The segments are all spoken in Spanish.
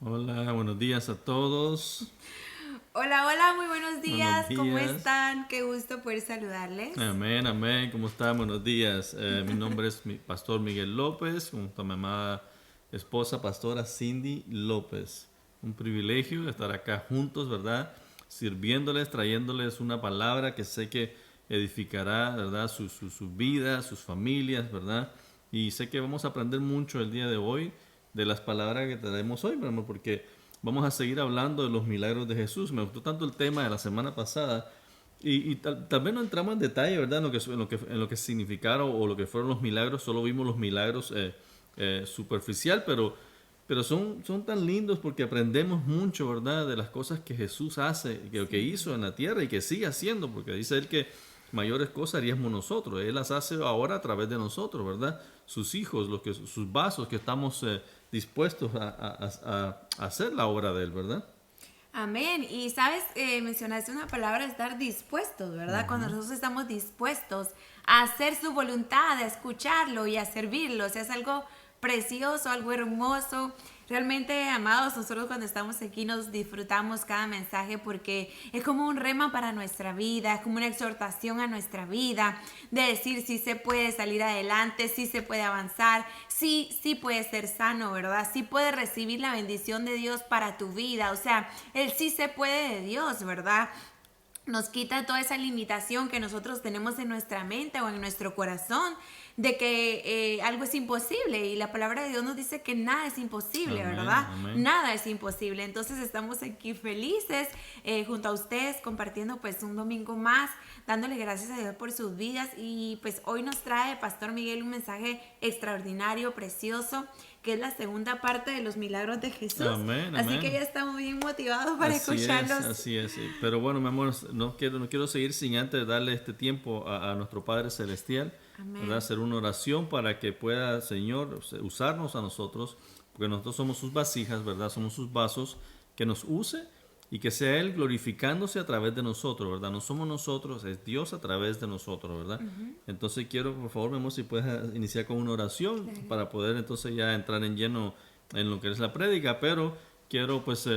Hola, buenos días a todos. Hola, hola, muy buenos Buenos días. ¿Cómo días. están? Qué gusto poder saludarles. Amén, amén. ¿Cómo están? Buenos días. Mi nombre es Pastor Miguel López, junto a mi amada esposa, Pastora Cindy López. Un privilegio estar acá juntos, ¿verdad? Sirviéndoles, trayéndoles una palabra que sé que edificará, ¿verdad? Sus vidas, sus familias, ¿verdad? Y sé que vamos a aprender mucho el día de hoy de las palabras que traemos hoy, mi amor, porque vamos a seguir hablando de los milagros de Jesús. Me gustó tanto el tema de la semana pasada y tal vez no entramos en detalle, ¿verdad? En lo que significaron o lo que fueron los milagros. Solo vimos los milagros superficial, pero son tan lindos porque aprendemos mucho, ¿verdad? De las cosas que Jesús hace, que hizo en la tierra y que sigue haciendo, porque dice él que mayores cosas haríamos nosotros. Él las hace ahora a través de nosotros, ¿verdad? Sus hijos, sus vasos que estamos dispuestos a hacer la obra de él, ¿verdad? Amén. Y sabes, mencionaste una palabra, estar dispuestos, ¿verdad? Cuando Ujú. nosotros estamos dispuestos a hacer su voluntad, a escucharlo y a servirlo, o sea, es algo precioso, algo hermoso. Realmente, amados, nosotros cuando estamos aquí nos disfrutamos cada mensaje porque es como un rema para nuestra vida, es como una exhortación a nuestra vida, de decir si se puede salir adelante, si se puede avanzar, sí puede ser sano, ¿verdad? Sí puede recibir la bendición de Dios para tu vida, o sea, el sí se puede de Dios, ¿verdad? Nos quita toda esa limitación que nosotros tenemos en nuestra mente o en nuestro corazón de que algo es imposible, y la palabra de Dios nos dice que nada es imposible, Amén, ¿verdad? amén. Nada es imposible. Entonces estamos aquí felices junto a ustedes compartiendo pues un domingo más, dándole gracias a Dios por sus vidas, y pues hoy nos trae Pastor Miguel un mensaje extraordinario, precioso, que es la segunda parte de los milagros de Jesús. Amén, Así que amén. ya estamos bien motivados para Así es, escucharlos. así es. Pero bueno, mi amor, no quiero seguir sin antes darle este tiempo a nuestro Padre Celestial, ¿verdad? Amén. Hacer una oración para que pueda, Señor, usarnos a nosotros, porque nosotros somos sus vasijas, ¿verdad? Somos sus vasos, que nos use y que sea Él glorificándose a través de nosotros, ¿verdad? No somos nosotros, es Dios a través de nosotros, ¿verdad? Entonces quiero, por favor, mi amor, si puedes iniciar con una oración Claro. para poder entonces ya entrar en lleno en lo que es la prédica, pero quiero pues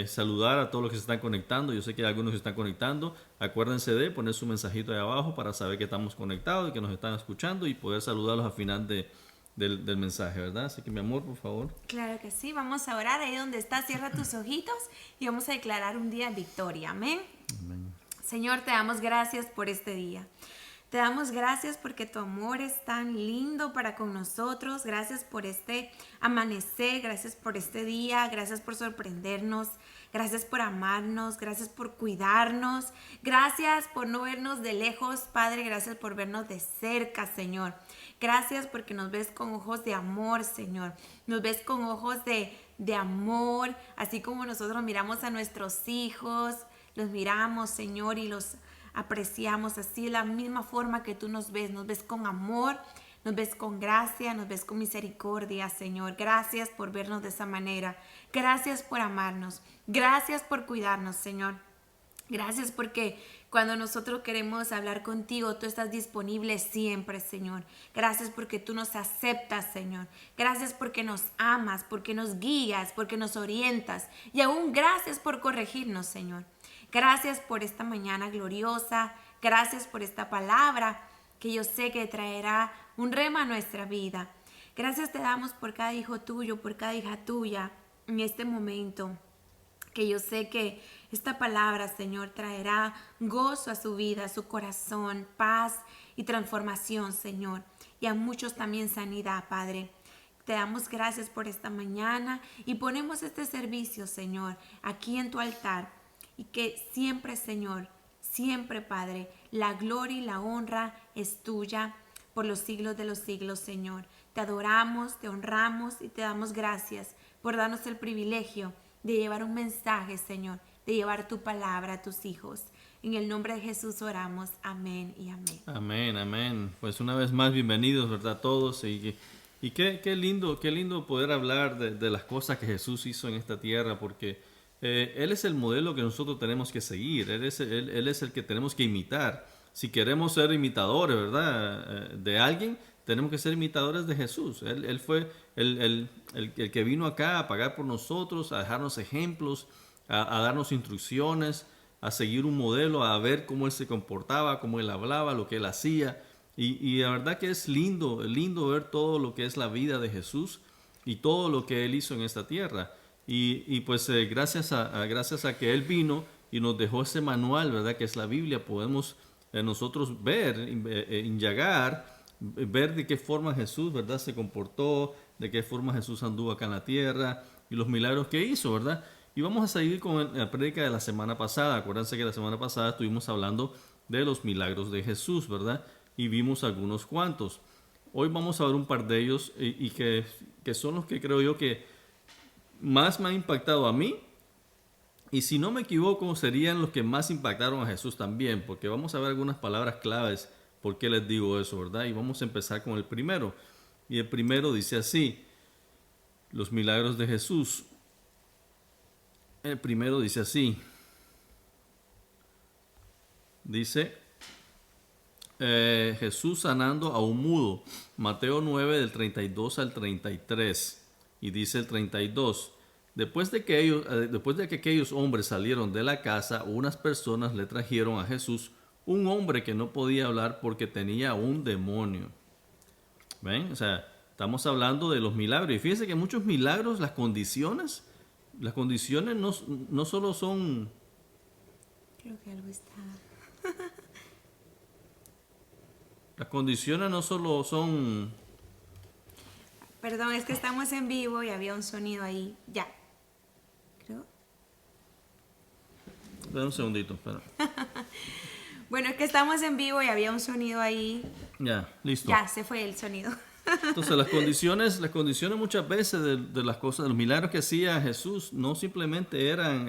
saludar a todos los que se están conectando. Yo sé que hay algunos que se están conectando. Acuérdense de poner su mensajito ahí abajo para saber que estamos conectados y que nos están escuchando y poder saludarlos al final del mensaje, ¿verdad? Así que mi amor, por favor. Claro que sí, vamos a orar ahí donde estás, cierra tus ojitos y vamos a declarar un día de victoria, amén. Amén. Señor, te damos gracias por este día. Te damos gracias porque tu amor es tan lindo para con nosotros. Gracias por este amanecer, gracias por este día, gracias por sorprendernos, gracias por amarnos, gracias por cuidarnos, gracias por no vernos de lejos, Padre, gracias por vernos de cerca, Señor. Gracias porque nos ves con ojos de amor, Señor. Nos ves con ojos de amor, así como nosotros miramos a nuestros hijos, los miramos, Señor, y los apreciamos así de la misma forma que tú nos ves con amor, nos ves con gracia, nos ves con misericordia, Señor. Gracias por vernos de esa manera. Gracias por amarnos. Gracias por cuidarnos, Señor. Gracias porque cuando nosotros queremos hablar contigo, tú estás disponible siempre, Señor. Gracias porque tú nos aceptas, Señor. Gracias porque nos amas, porque nos guías, porque nos orientas. Y aún gracias por corregirnos, Señor. Gracias por esta mañana gloriosa. Gracias por esta palabra que yo sé que traerá un rema a nuestra vida. Gracias te damos por cada hijo tuyo, por cada hija tuya en este momento, que yo sé que esta palabra, Señor, traerá gozo a su vida, a su corazón, paz y transformación, Señor. Y a muchos también sanidad, Padre. Te damos gracias por esta mañana y ponemos este servicio, Señor, aquí en tu altar. Y que siempre, Señor, siempre, Padre, la gloria y la honra es tuya por los siglos de los siglos, Señor. Te adoramos, te honramos y te damos gracias por darnos el privilegio de llevar un mensaje, Señor, de llevar tu palabra a tus hijos. En el nombre de Jesús oramos. Amén y amén. Amén, amén. Pues una vez más, bienvenidos, ¿verdad? Todos. Y qué lindo poder hablar de las cosas que Jesús hizo en esta tierra, porque Él es el modelo que nosotros tenemos que seguir. Él es el que tenemos que imitar. Si queremos ser imitadores, ¿verdad? De alguien, tenemos que ser imitadores de Jesús. Él fue el que vino acá a pagar por nosotros, a dejarnos ejemplos, a darnos instrucciones, a seguir un modelo, a ver cómo Él se comportaba, cómo Él hablaba, lo que Él hacía. Y la verdad que es lindo ver todo lo que es la vida de Jesús y todo lo que Él hizo en esta tierra. Y pues gracias a que Él vino y nos dejó ese manual, ¿verdad? Que es la Biblia, podemos nosotros ver, indagar, ver de qué forma Jesús, ¿verdad? Se comportó, de qué forma Jesús anduvo acá en la tierra y los milagros que hizo, ¿verdad? Y vamos a seguir con la prédica de la semana pasada. Acuérdense que la semana pasada estuvimos hablando de los milagros de Jesús, ¿verdad? Y vimos algunos cuantos. Hoy vamos a ver un par de ellos y que son los que creo yo que más me han impactado a mí. Y si no me equivoco, serían los que más impactaron a Jesús también, porque vamos a ver algunas palabras claves por qué les digo eso, ¿verdad? Y vamos a empezar con el primero. Y el primero dice así, los milagros de Jesús. El primero dice así. Dice, Jesús sanando a un mudo. Mateo 9 del 32 al 33. Y dice el 32. Después de que aquellos hombres salieron de la casa, unas personas le trajeron a Jesús un hombre que no podía hablar porque tenía un demonio. ¿Ven? O sea, estamos hablando de los milagros. Y fíjense que muchos milagros, las condiciones no solo son... Creo que algo está... Las condiciones no solo son... Perdón, es que estamos en vivo y había un sonido ahí. Ya. Creo. Espera un segundito, espera. Bueno, es que estamos en vivo y había un sonido ahí. Ya, listo. Ya, se fue el sonido. Entonces las condiciones muchas veces de las cosas, de los milagros que hacía Jesús, no simplemente eran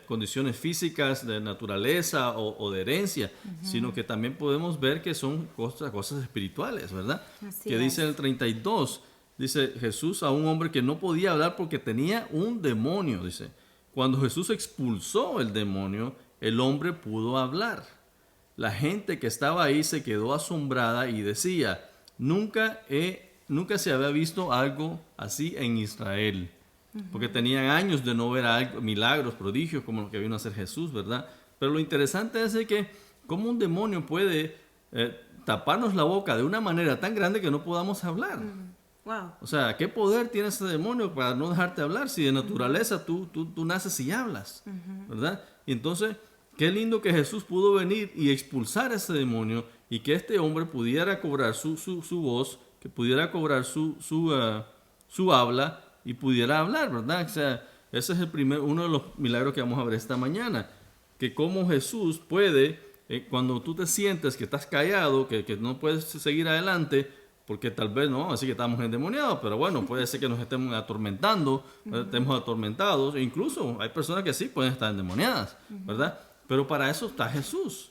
condiciones físicas de naturaleza o de herencia, sino que también podemos ver que son cosas espirituales, ¿verdad? Así que es. dice en el 32, dice Jesús a un hombre que no podía hablar porque tenía un demonio, dice. Cuando Jesús expulsó el demonio, el hombre pudo hablar. La gente que estaba ahí se quedó asombrada y decía, nunca se había visto algo así en Israel. Porque tenían años de no ver milagros, prodigios como lo que vino a hacer Jesús, ¿verdad? Pero lo interesante es de que cómo un demonio puede taparnos la boca de una manera tan grande que no podamos hablar. Wow. O sea, ¿qué poder tiene ese demonio para no dejarte hablar si de naturaleza tú naces y hablas? ¿Verdad? Y entonces, qué lindo que Jesús pudo venir y expulsar a ese demonio y que este hombre pudiera cobrar su voz, que pudiera cobrar su habla y pudiera hablar, ¿verdad? O sea, ese es uno de los milagros que vamos a ver esta mañana. Que cómo Jesús puede, cuando tú te sientes que estás callado, que no puedes seguir adelante, porque tal vez no, así que estamos endemoniados, pero bueno, puede ser que nos estemos atormentando, estemos atormentados, e incluso hay personas que sí pueden estar endemoniadas, ¿verdad? Pero para eso está Jesús,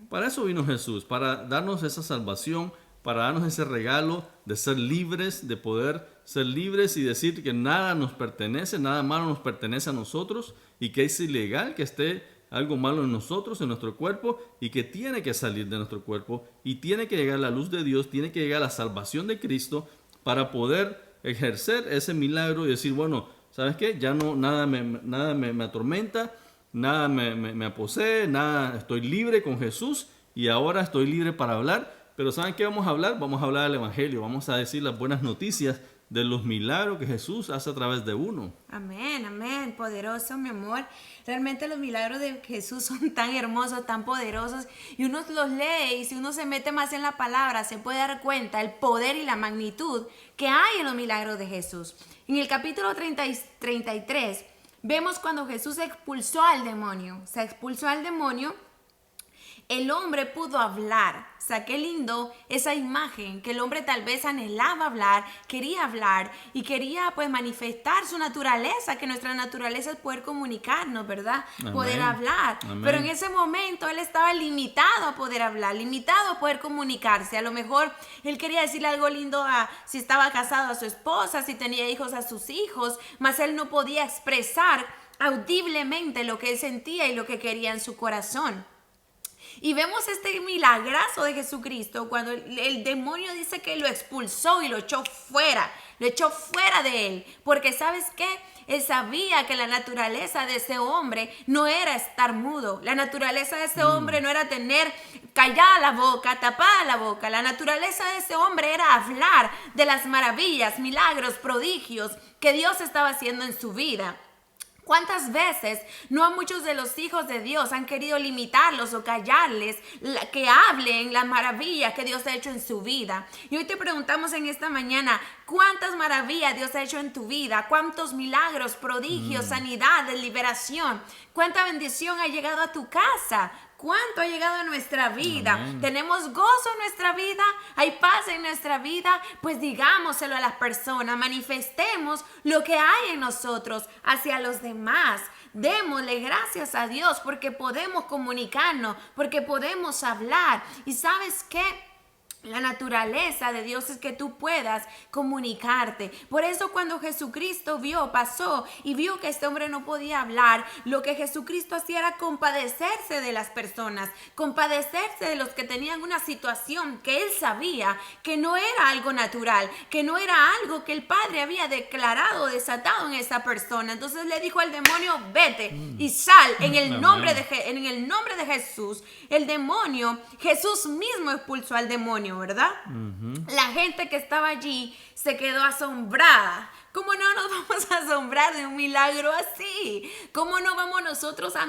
para eso vino Jesús, para darnos esa salvación, para darnos ese regalo de ser libres, de poder ser libres y decir que nada nos pertenece, nada malo nos pertenece a nosotros y que es ilegal que esté algo malo en nosotros, en nuestro cuerpo, y que tiene que salir de nuestro cuerpo y tiene que llegar la luz de Dios, tiene que llegar la salvación de Cristo para poder ejercer ese milagro y decir, bueno, ¿sabes qué? Ya no, nada me atormenta, nada me posee, nada, estoy libre con Jesús y ahora estoy libre para hablar. Pero ¿saben qué vamos a hablar? Vamos a hablar del Evangelio, vamos a decir las buenas noticias de los milagros que Jesús hace a través de uno. Amén, amén, poderoso, mi amor. Realmente los milagros de Jesús son tan hermosos, tan poderosos, y uno los lee y si uno se mete más en la palabra, se puede dar cuenta el poder y la magnitud que hay en los milagros de Jesús. En el capítulo 33 vemos cuando Jesús expulsó al demonio. Se expulsó al demonio, el hombre pudo hablar. O sea, qué lindo esa imagen, que el hombre tal vez anhelaba hablar, quería hablar y quería pues manifestar su naturaleza, que nuestra naturaleza es poder comunicarnos, ¿verdad? Amén. Poder hablar. Amén. Pero en ese momento él estaba limitado a poder hablar, limitado a poder comunicarse. A lo mejor él quería decirle algo lindo si estaba casado a su esposa, si tenía hijos a sus hijos, mas él no podía expresar audiblemente lo que él sentía y lo que quería en su corazón. Y vemos este milagrazo de Jesucristo cuando el demonio dice que lo expulsó y lo echó fuera de él. Porque ¿sabes qué? Él sabía que la naturaleza de ese hombre no era estar mudo. La naturaleza de ese hombre no era tener callada la boca, tapada la boca. La naturaleza de ese hombre era hablar de las maravillas, milagros, prodigios que Dios estaba haciendo en su vida. ¿Cuántas veces no a muchos de los hijos de Dios han querido limitarlos o callarles que hablen las maravillas que Dios ha hecho en su vida? Y hoy te preguntamos en esta mañana, ¿cuántas maravillas Dios ha hecho en tu vida? ¿Cuántos milagros, prodigios, sanidades, liberación? ¿Cuánta bendición ha llegado a tu casa? ¿Cuánto ha llegado a nuestra vida? Amén. ¿Tenemos gozo en nuestra vida? ¿Hay paz en nuestra vida? Pues digámoselo a las personas, manifestemos lo que hay en nosotros hacia los demás. Démosle gracias a Dios porque podemos comunicarnos, porque podemos hablar. ¿Y sabes qué? La naturaleza de Dios es que tú puedas comunicarte. Por eso cuando Jesucristo pasó y vio que este hombre no podía hablar, lo que Jesucristo hacía era compadecerse de las personas, compadecerse de los que tenían una situación que él sabía que no era algo natural, que no era algo que el Padre había declarado, desatado en esa persona. Entonces le dijo al demonio, vete y sal en el nombre de Jesús. El demonio, Jesús mismo expulsó al demonio, ¿verdad? La gente que estaba allí se quedó asombrada. ¿Cómo no nos vamos a asombrar de un milagro así? ¿Cómo no vamos nosotros a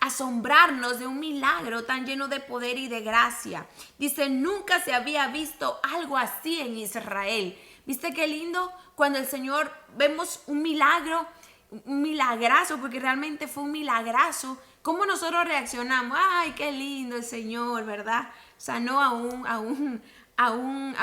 asombrarnos de un milagro tan lleno de poder y de gracia? Dice, nunca se había visto algo así en Israel. ¿Viste qué lindo? Cuando el Señor vemos un milagro, un milagrazo, porque realmente fue un milagrazo. ¿Cómo nosotros reaccionamos? Ay, qué lindo el Señor, ¿verdad? Sanó a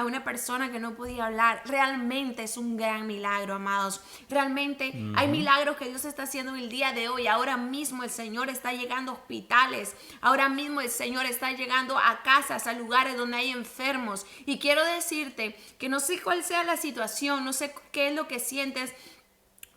una persona que no podía hablar. Realmente es un gran milagro, amados. Realmente hay milagros que Dios está haciendo en el día de hoy. Ahora mismo el Señor está llegando a hospitales. Ahora mismo el Señor está llegando a casas, a lugares donde hay enfermos. Y quiero decirte que no sé cuál sea la situación, no sé qué es lo que sientes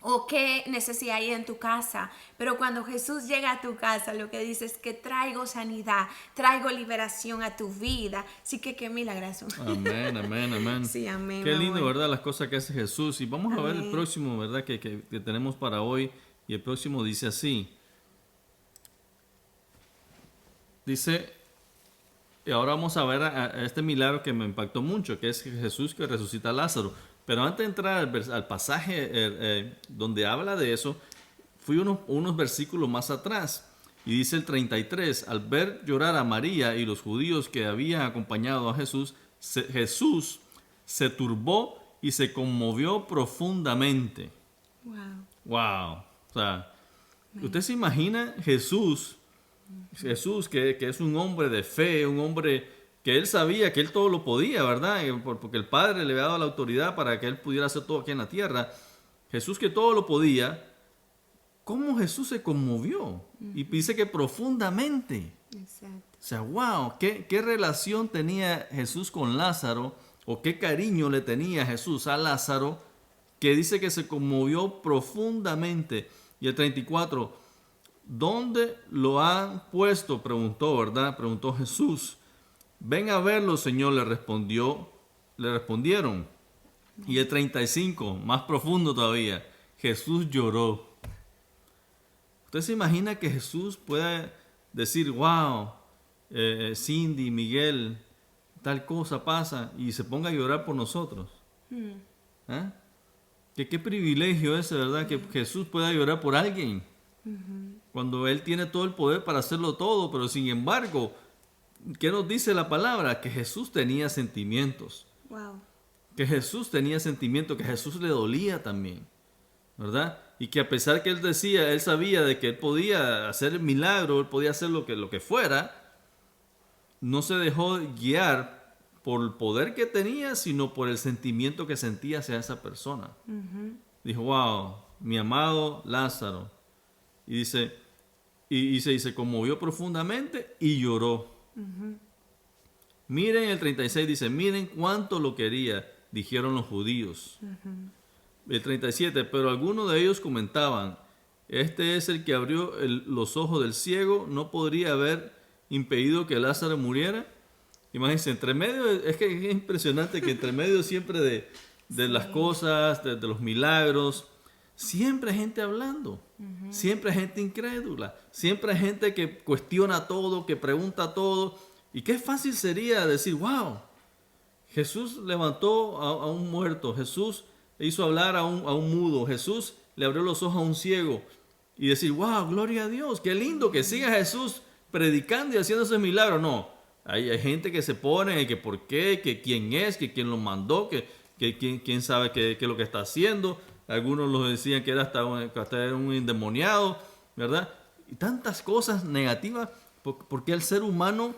o qué necesidad hay en tu casa, pero cuando Jesús llega a tu casa, lo que dice es que traigo sanidad, traigo liberación a tu vida. Así que qué milagroso. Amén, amén, amén. Sí, amén. Qué lindo, amor. ¿verdad? Las cosas que hace Jesús. Y vamos a ver el Amén. próximo, ¿verdad? Que tenemos para hoy. Y el próximo dice así. Dice, y ahora vamos a ver a este milagro que me impactó mucho, que es Jesús que resucita a Lázaro. Pero antes de entrar al pasaje donde habla de eso, fui unos versículos más atrás. Y dice el 33, al ver llorar a María y los judíos que habían acompañado a Jesús, Jesús se turbó y se conmovió profundamente. Wow. Wow. O sea, ¿usted se imagina Jesús que es un hombre de fe, un hombre que él sabía que él todo lo podía, ¿verdad? Porque el Padre le había dado la autoridad para que él pudiera hacer todo aquí en la tierra. Jesús que todo lo podía, ¿cómo Jesús se conmovió? Y dice que profundamente. Exacto. O sea, wow, ¿qué relación tenía Jesús con Lázaro? ¿O qué cariño le tenía Jesús a Lázaro? Que dice que se conmovió profundamente. Y el 34, ¿dónde lo han puesto? Preguntó, ¿verdad? Preguntó Jesús. Ven a verlo, Señor, le respondieron. Y el 35, más profundo todavía, Jesús lloró. ¿Usted se imagina que Jesús pueda decir, wow, Cindy, Miguel, tal cosa pasa, y se ponga a llorar por nosotros? ¿Eh? ¿Qué privilegio es, ¿verdad? Que Jesús pueda llorar por alguien. Cuando Él tiene todo el poder para hacerlo todo, pero sin embargo, ¿qué nos dice la palabra? Que Jesús tenía sentimientos. Wow. Que Jesús tenía sentimientos, que a Jesús le dolía también, ¿verdad? Y que a pesar que él sabía de que él podía hacer el milagro, él podía hacer lo que fuera, no se dejó guiar por el poder que tenía, sino por el sentimiento que sentía hacia esa persona. Dijo, wow, mi amado Lázaro. Y se conmovió profundamente y lloró. Miren el 36, dice, miren cuánto lo quería, dijeron los judíos. El 37, pero algunos de ellos comentaban, este es el que abrió los ojos del ciego, no podría haber impedido que Lázaro muriera. Imagínense, entre medio, es que es impresionante que entre medio siempre de las cosas, de los milagros, siempre hay gente hablando, siempre hay gente incrédula, siempre hay gente que cuestiona todo, que pregunta todo. Y qué fácil sería decir, wow, Jesús levantó a un muerto, Jesús hizo hablar a un mudo, Jesús le abrió los ojos a un ciego. Y decir, wow, gloria a Dios, qué lindo que siga Jesús predicando y haciendo esos milagros. No, hay gente que se pone, que por qué, que quién es, que quién lo mandó, que quién sabe qué es lo que está haciendo. Algunos lo decían que era hasta un endemoniado, ¿verdad? Y tantas cosas negativas, porque el ser humano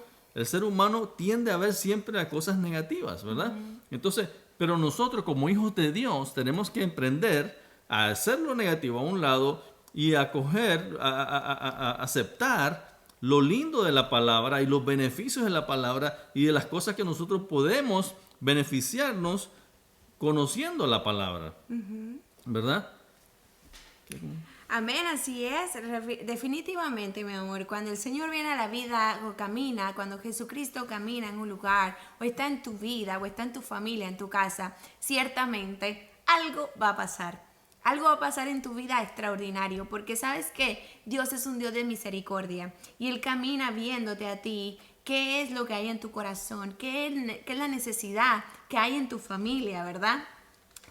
tiende a ver siempre las cosas negativas, ¿verdad? Entonces, pero nosotros como hijos de Dios tenemos que emprender a hacer lo negativo a un lado y acoger, a aceptar lo lindo de la palabra y los beneficios de la palabra y de las cosas que nosotros podemos beneficiarnos conociendo la palabra, ¿verdad? Amén, así es. Definitivamente, mi amor, cuando el Señor viene a la vida o camina, cuando Jesucristo camina en un lugar, o está en tu vida, o está en tu familia, en tu casa, ciertamente algo va a pasar. Algo va a pasar en tu vida extraordinario, porque sabes que Dios es un Dios de misericordia y Él camina viéndote a ti, qué es lo que hay en tu corazón, qué es la necesidad que hay en tu familia, ¿verdad?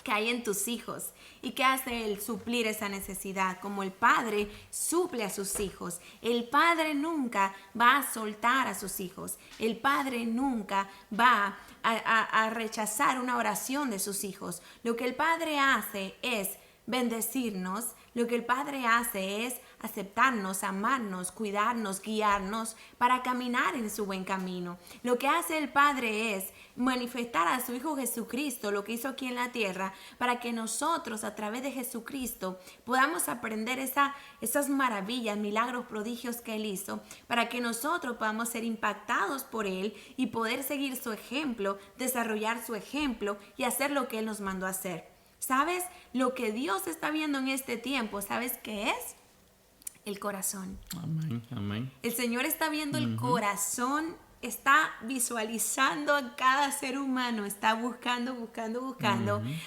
Que hay en tus hijos. ¿Y qué hace Él? Suplir esa necesidad, como el Padre suple a sus hijos. El Padre nunca va a soltar a sus hijos. El Padre nunca va a rechazar una oración de sus hijos. Lo que el Padre hace es bendecirnos, lo que el Padre hace es aceptarnos, amarnos, cuidarnos, guiarnos para caminar en su buen camino. Lo que hace el Padre es manifestar a su Hijo Jesucristo, lo que hizo aquí en la tierra, para que nosotros a través de Jesucristo podamos aprender esas maravillas, milagros, prodigios que Él hizo, para que nosotros podamos ser impactados por Él y poder seguir su ejemplo, desarrollar su ejemplo y hacer lo que Él nos mandó a hacer. ¿Sabes? Lo que Dios está viendo en este tiempo, ¿sabes qué es? El corazón. Amén, amén. El Señor está viendo el corazón, está visualizando a cada ser humano, está buscando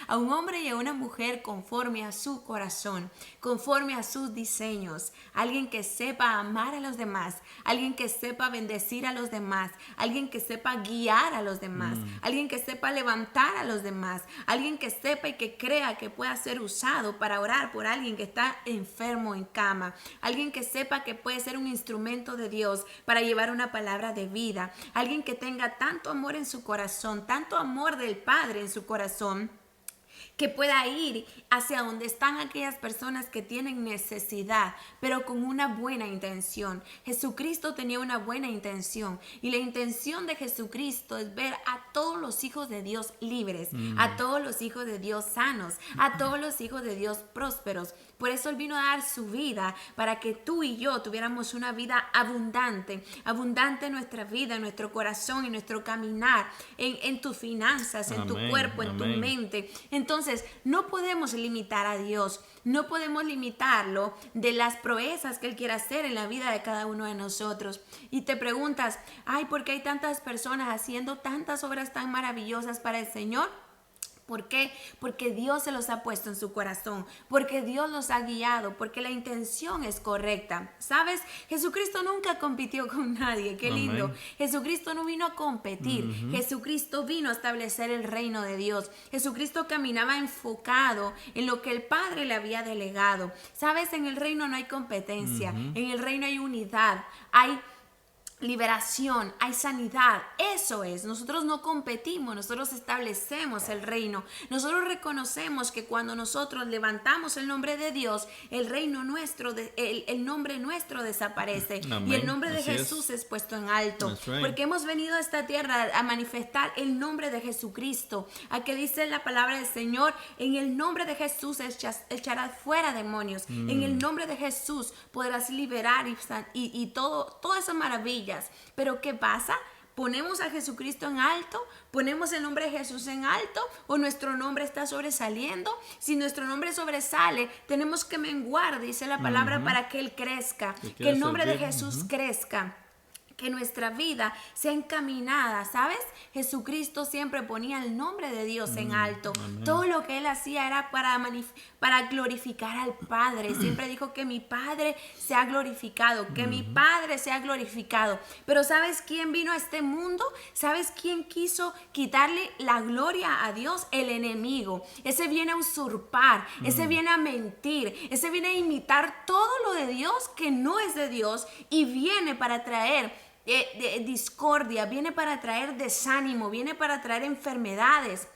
a un hombre y a una mujer conforme a su corazón, conforme a sus diseños. Alguien que sepa amar a los demás, alguien que sepa bendecir a los demás, alguien que sepa guiar a los demás, alguien que sepa levantar a los demás, alguien que sepa y que crea que pueda ser usado para orar por alguien que está enfermo en cama, alguien que sepa que puede ser un instrumento de Dios para llevar una palabra de vida. Alguien que tenga tanto amor en su corazón, tanto amor del Padre en su corazón, que pueda ir hacia donde están aquellas personas que tienen necesidad, pero con una buena intención. Jesucristo tenía una buena intención y la intención de Jesucristo es ver a todos los hijos de Dios libres, a todos los hijos de Dios sanos, a todos los hijos de Dios prósperos. Por eso Él vino a dar su vida para que tú y yo tuviéramos una vida abundante, abundante en nuestra vida, en nuestro corazón, en nuestro caminar, en tus finanzas, en tu cuerpo, en tu mente. Entonces, no podemos limitar a Dios, no podemos limitarlo de las proezas que Él quiere hacer en la vida de cada uno de nosotros. Y te preguntas, ay, ¿por qué hay tantas personas haciendo tantas obras tan maravillosas para el Señor? ¿Por qué? Porque Dios se los ha puesto en su corazón, porque Dios los ha guiado, porque la intención es correcta. ¿Sabes? Jesucristo nunca compitió con nadie, qué lindo. Amén. Jesucristo no vino a competir, Jesucristo vino a establecer el reino de Dios. Jesucristo caminaba enfocado en lo que el Padre le había delegado. ¿Sabes? En el reino no hay competencia, en el reino hay unidad, hay liberación, hay sanidad. Eso es, nosotros no competimos, nosotros establecemos el reino. Nosotros reconocemos que cuando nosotros levantamos el nombre de Dios, el reino nuestro, el nombre nuestro desaparece. Amén. Y el nombre de Jesús es puesto en alto. Right. Porque hemos venido a esta tierra a manifestar el nombre de Jesucristo. A que dice la palabra del Señor, en el nombre de Jesús echarás fuera demonios. En el nombre de Jesús podrás liberar y toda esa maravilla. Pero ¿qué pasa? ¿Ponemos a Jesucristo en alto? ¿Ponemos el nombre de Jesús en alto? ¿O nuestro nombre está sobresaliendo? Si nuestro nombre sobresale, tenemos que menguar, dice la palabra, para que Él crezca. Que el nombre de Jesús crezca. que nuestra vida sea encaminada, ¿sabes? Jesucristo siempre ponía el nombre de Dios en alto. Amén. Todo lo que Él hacía era para glorificar al Padre. Siempre dijo que mi Padre sea glorificado, que mi Padre sea glorificado. Pero ¿sabes quién vino a este mundo? ¿Sabes quién quiso quitarle la gloria a Dios? El enemigo. Ese viene a usurpar, ese viene a mentir, ese viene a imitar todo lo de Dios que no es de Dios y viene para traer discordia, viene para traer desánimo, viene para traer enfermedades.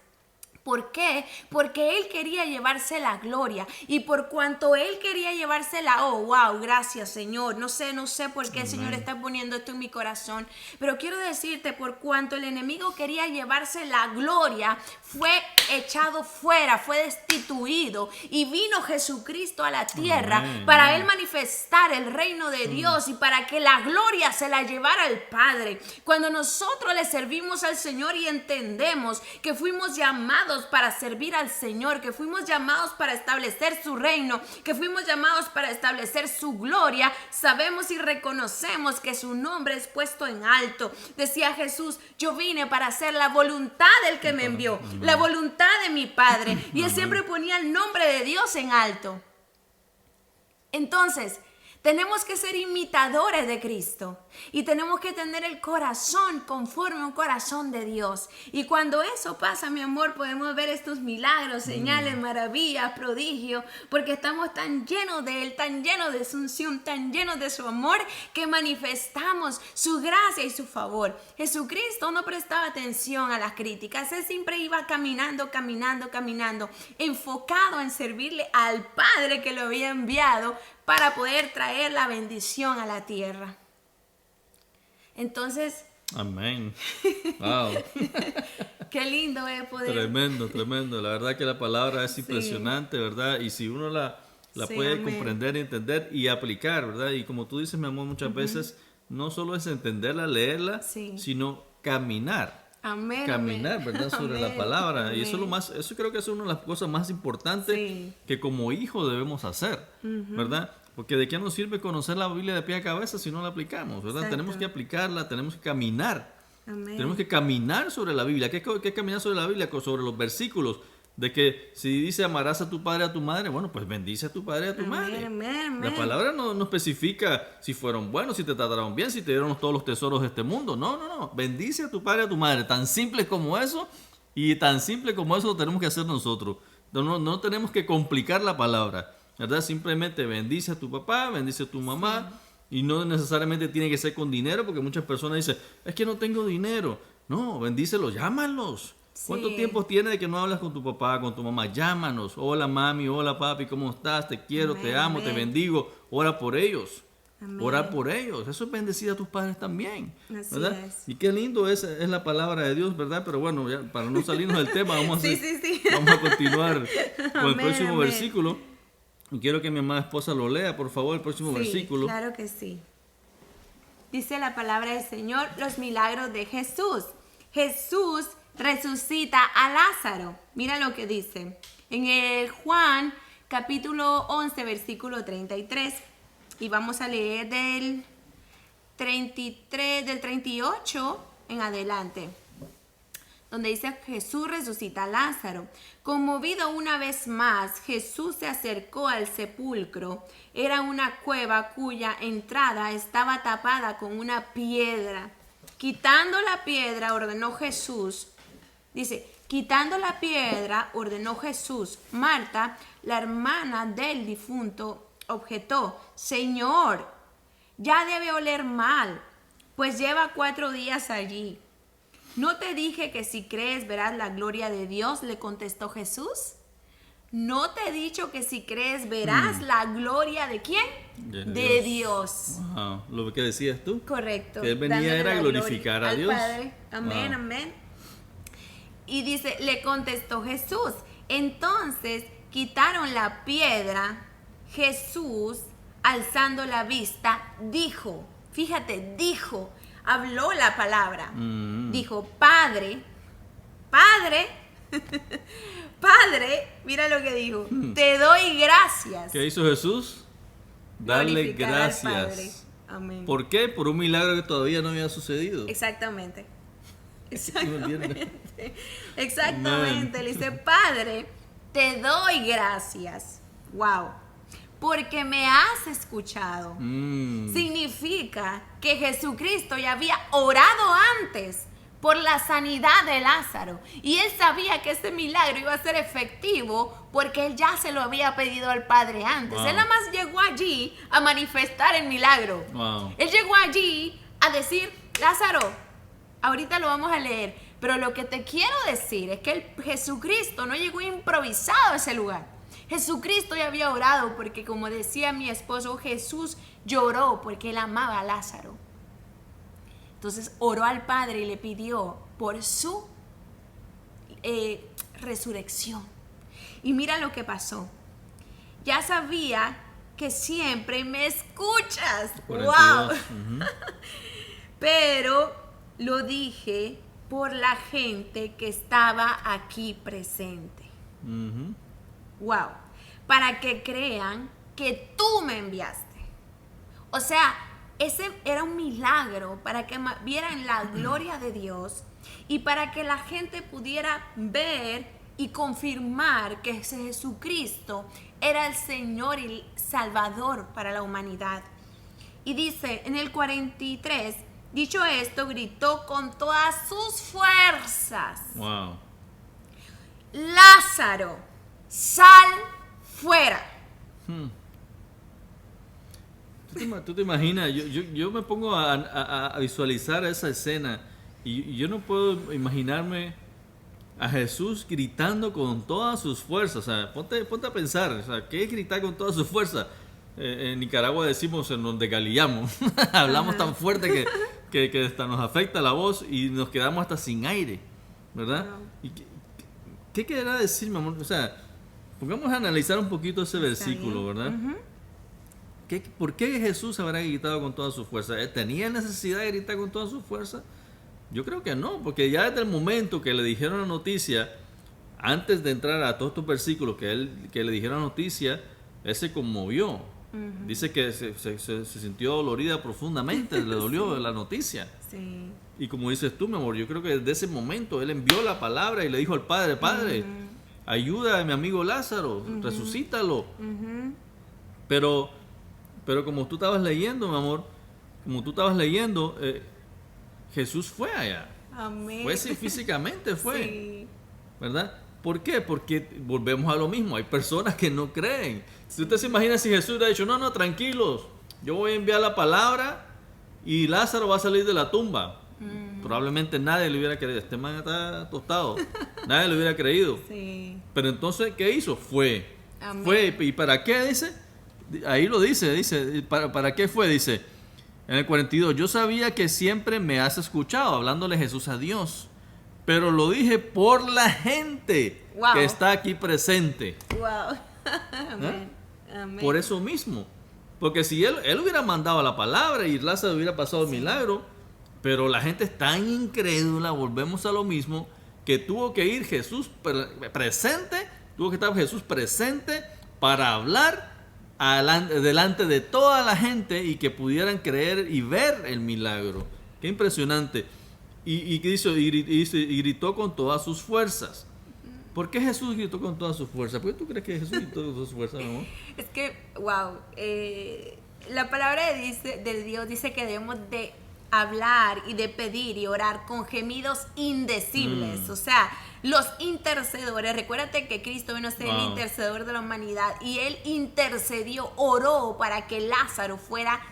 ¿Por qué? Porque Él quería llevarse la gloria, y por cuanto Él quería llevarse oh, wow, gracias Señor, no sé por qué el Señor está poniendo esto en mi corazón, pero quiero decirte, por cuanto el enemigo quería llevarse la gloria, fue echado fuera, fue destituido, y vino Jesucristo a la tierra para Él manifestar el reino de Dios y para que la gloria se la llevara el Padre. Cuando nosotros le servimos al Señor y entendemos que fuimos llamados para servir al Señor, que fuimos llamados para establecer su reino, que fuimos llamados para establecer su gloria, sabemos y reconocemos que su nombre es puesto en alto. Decía Jesús, yo vine para hacer la voluntad del que me envió, la voluntad de mi Padre, y Él siempre ponía el nombre de Dios en alto. Entonces, tenemos que ser imitadores de Cristo y tenemos que tener el corazón conforme a un corazón de Dios. Y cuando eso pasa, mi amor, podemos ver estos milagros, señales, maravillas, prodigios, porque estamos tan llenos de Él, tan llenos de su unción, tan llenos de su amor, que manifestamos su gracia y su favor. Jesucristo no prestaba atención a las críticas. Él siempre iba caminando, enfocado en servirle al Padre que lo había enviado para poder traer la bendición a la tierra. Entonces, amén. Wow. Qué lindo es poder. Tremendo. La verdad que la palabra es impresionante, ¿verdad? Y si uno la puede comprender, entender y aplicar, ¿verdad? Y como tú dices, mi amor, muchas veces no solo es entenderla, leerla, sino caminar. Amén, caminar, amén. ¿verdad? Sobre la palabra. Amén. Y eso creo que es una de las cosas más importantes que como hijos debemos hacer, ¿verdad? Porque de qué nos sirve conocer la Biblia de pie a cabeza si no la aplicamos, ¿verdad? Exacto. Tenemos que aplicarla, tenemos que caminar. Amén. Tenemos que caminar sobre la Biblia. ¿Qué es caminar sobre la Biblia? Sobre los versículos. De que si dice amarás a tu padre y a tu madre, bueno, pues bendice a tu padre y a tu madre. Amén. La palabra no especifica si fueron buenos, si te trataron bien, si te dieron todos los tesoros de este mundo. No. Bendice a tu padre y a tu madre. Tan simple como eso, y tan simple como eso lo tenemos que hacer nosotros. No tenemos que complicar la palabra, ¿verdad? Simplemente bendice a tu papá, bendice a tu mamá. Y no necesariamente tiene que ser con dinero, porque muchas personas dicen, es que no tengo dinero. No, bendícelos, llámalos. ¿Cuánto tiempo tiene de que no hablas con tu papá, con tu mamá? Llámanos. Hola mami, hola papi, ¿cómo estás? Te quiero, te amo, te bendigo. Ora por ellos. Orar por ellos. Eso es bendecir a tus padres también, ¿verdad? Así es. Y qué lindo es la palabra de Dios, ¿verdad? Pero bueno, ya, para no salirnos del tema, vamos a continuar con el próximo versículo. Y quiero que mi amada esposa lo lea, por favor, el próximo versículo. Claro que sí. Dice la palabra del Señor, los milagros de Jesús. Jesús resucita a Lázaro. Mira lo que dice en el Juan capítulo 11 versículo 33, y vamos a leer del 38 en adelante, donde dice: Jesús resucita a Lázaro. Conmovido una vez más, Jesús se acercó al sepulcro. Era una cueva cuya entrada estaba tapada con una piedra. Quitando la piedra, ordenó Jesús. Dice, quitando la piedra, ordenó Jesús. Marta, la hermana del difunto, objetó: Señor, ya debe oler mal, pues lleva 4 días allí. ¿No te dije que si crees verás la gloria de Dios?, le contestó Jesús. ¿No te he dicho que si crees verás la gloria de quién? De Dios. Wow. Lo que decías tú. Correcto. Que él venía era a glorificar a Dios. Padre. Amén, Wow. amén. Y dice, le contestó Jesús. Entonces quitaron la piedra. Jesús, alzando la vista, dijo, fíjate, dijo, habló la palabra. Dijo, Padre, Padre, mira lo que dijo, te doy gracias. ¿Qué hizo Jesús? Darle Glorificar al Padre. gracias. Amén. ¿Por qué? Por un milagro que todavía no había sucedido. Exactamente. Exactamente. Exactamente. Le dice, Padre, te doy gracias. Wow. Porque me has escuchado. Significa que Jesucristo ya había orado antes por la sanidad de Lázaro. Y él sabía que ese milagro iba a ser efectivo porque él ya se lo había pedido al Padre antes. Wow. Él nada más llegó allí a manifestar el milagro. Wow. Él llegó allí a decir, Lázaro, ahorita lo vamos a leer, pero lo que te quiero decir es que Jesucristo no llegó improvisado a ese lugar. Jesucristo ya había orado porque, como decía mi esposo, Jesús lloró porque él amaba a Lázaro. Entonces oró al Padre y le pidió por su resurrección. Y mira lo que pasó. Ya sabía que siempre me escuchas. 42. ¡Wow! Pero lo dije por la gente que estaba aquí presente. ¡Wow! Para que crean que tú me enviaste. O sea, ese era un milagro para que vieran la gloria de Dios y para que la gente pudiera ver y confirmar que Jesucristo era el Señor y Salvador para la humanidad. Y dice en el 43, dicho esto, gritó con todas sus fuerzas. Wow. Lázaro, sal fuera. ¿Tú te imaginas? Yo me pongo a visualizar esa escena y yo no puedo imaginarme a Jesús gritando con todas sus fuerzas. O sea, ponte a pensar, o sea, ¿qué es gritar con todas sus fuerzas? En Nicaragua decimos en donde galillamos. Hablamos tan fuerte que hasta nos afecta la voz y nos quedamos hasta sin aire, ¿verdad? ¿Y qué querrá decir, mi amor? O sea, pongamos a analizar un poquito ese versículo, ¿verdad? ¿Por qué Jesús habrá gritado con toda su fuerza? ¿Tenía necesidad de gritar con toda su fuerza? Yo creo que no, porque ya desde el momento que le dijeron la noticia, antes de entrar a todos estos versículos que le dijeron la noticia, él se conmovió. Dice que se sintió dolorida profundamente, le dolió la noticia. Sí. Y como dices tú, mi amor, yo creo que desde ese momento él envió la palabra y le dijo al Padre, Padre, ayuda a mi amigo Lázaro, resucítalo. Pero como tú estabas leyendo, mi amor, Jesús fue allá. Amén. Fue sí, físicamente fue. Sí. ¿Verdad? ¿Por qué? Porque volvemos a lo mismo. Hay personas que no creen. Si usted se imagina si Jesús hubiera dicho, no, tranquilos, yo voy a enviar la palabra y Lázaro va a salir de la tumba. Probablemente nadie le hubiera creído. Este man está tostado. Nadie le hubiera creído. Sí. Pero entonces, ¿qué hizo? Fue. Amén. Fue. ¿Y para qué? Dice. Ahí lo dice. ¿Para qué fue? Dice. En el 42. Yo sabía que siempre me has escuchado, hablándole Jesús a Dios. Pero lo dije por la gente que está aquí presente. Wow. Amén. Amén. Por eso mismo. Porque si él hubiera mandado la palabra y Lázaro hubiera pasado el milagro, pero la gente es tan incrédula, volvemos a lo mismo, que tuvo que ir Jesús presente, tuvo que estar Jesús presente para hablar delante de toda la gente y que pudieran creer y ver el milagro. Qué impresionante. Y gritó con todas sus fuerzas. ¿Por qué Jesús gritó con todas sus fuerzas? ¿Por qué tú crees que Jesús gritó con todas sus fuerzas, amor? Es que, wow, la palabra de Dios dice que debemos de hablar y de pedir y orar con gemidos indecibles. O sea, los intercedores, recuérdate que Cristo vino a ser el intercedor de la humanidad y Él intercedió, oró para que Lázaro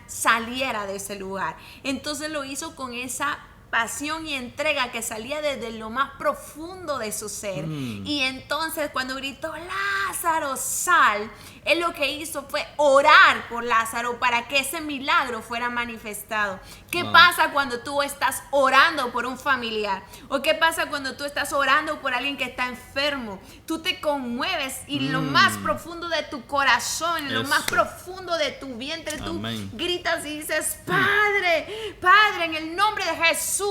saliera de ese lugar. Entonces lo hizo con esa pasión y entrega que salía desde lo más profundo de su ser. Y entonces cuando gritó Lázaro, sal, él lo que hizo fue orar por Lázaro para que ese milagro fuera manifestado. ¿Qué pasa cuando tú estás orando por un familiar? ¿O qué pasa cuando tú estás orando por alguien que está enfermo? Tú te conmueves y en lo más profundo de tu corazón, en lo más profundo de tu vientre, tú gritas y dices, Padre, Padre, en el nombre de Jesús,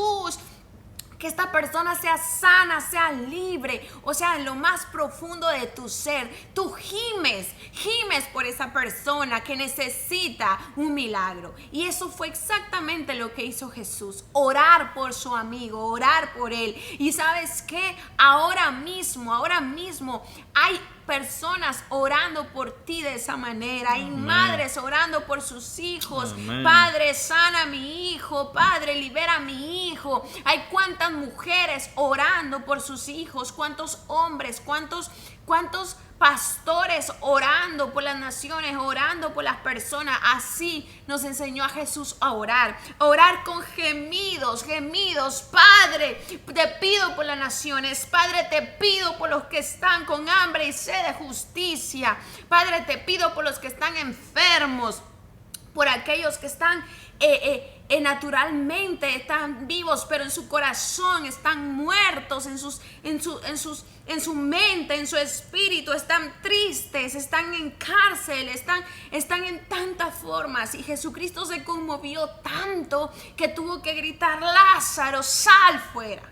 Que esta persona sea sana, sea libre, o sea, en lo más profundo de tu ser. Tú gimes por esa persona que necesita un milagro. Y eso fue exactamente lo que hizo Jesús. Orar por su amigo, orar por él. Y ¿sabes qué? Ahora mismo hay personas orando por ti de esa manera. Hay madres orando por sus hijos. Amén. Padre, sana a mi hijo. Padre, libera a mi hijo. Hay cuántas mujeres orando por sus hijos. Cuántos hombres, cuántos pastores orando por las naciones, orando por las personas. Así nos enseñó a Jesús a orar con gemidos. Padre, te pido por las naciones. Padre, te pido por los que están con hambre y sed de justicia. Padre, te pido por los que están enfermos, por aquellos que están naturalmente están vivos, pero en su corazón están muertos, en su mente, en su espíritu, están tristes, están en cárcel, están en tantas formas. Y Jesucristo se conmovió tanto que tuvo que gritar: Lázaro, sal fuera.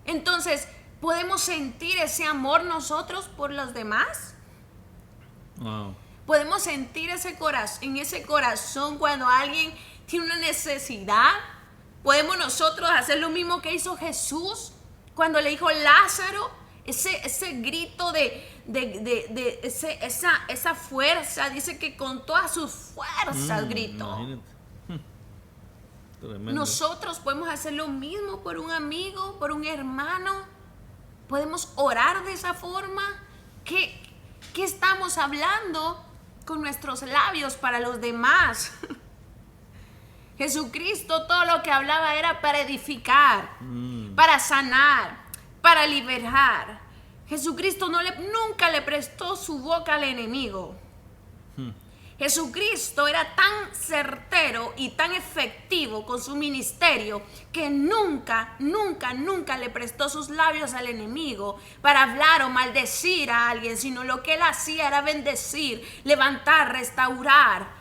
Entonces, ¿podemos sentir ese amor nosotros por los demás? Wow. Podemos sentir en ese corazón cuando alguien tiene una necesidad. Podemos nosotros hacer lo mismo que hizo Jesús cuando le dijo Lázaro, ese grito esa fuerza. Dice que con todas sus fuerzas gritó. Imagínate. Tremendo. Nosotros podemos hacer lo mismo por un amigo, por un hermano. Podemos orar de esa forma. ¿Qué estamos hablando con nuestros labios para los demás? Jesucristo todo lo que hablaba era para edificar, para sanar, para liberar. Jesucristo nunca le prestó su boca al enemigo. Jesucristo era tan certero y tan efectivo con su ministerio que nunca le prestó sus labios al enemigo para hablar o maldecir a alguien, sino lo que él hacía era bendecir, levantar, restaurar,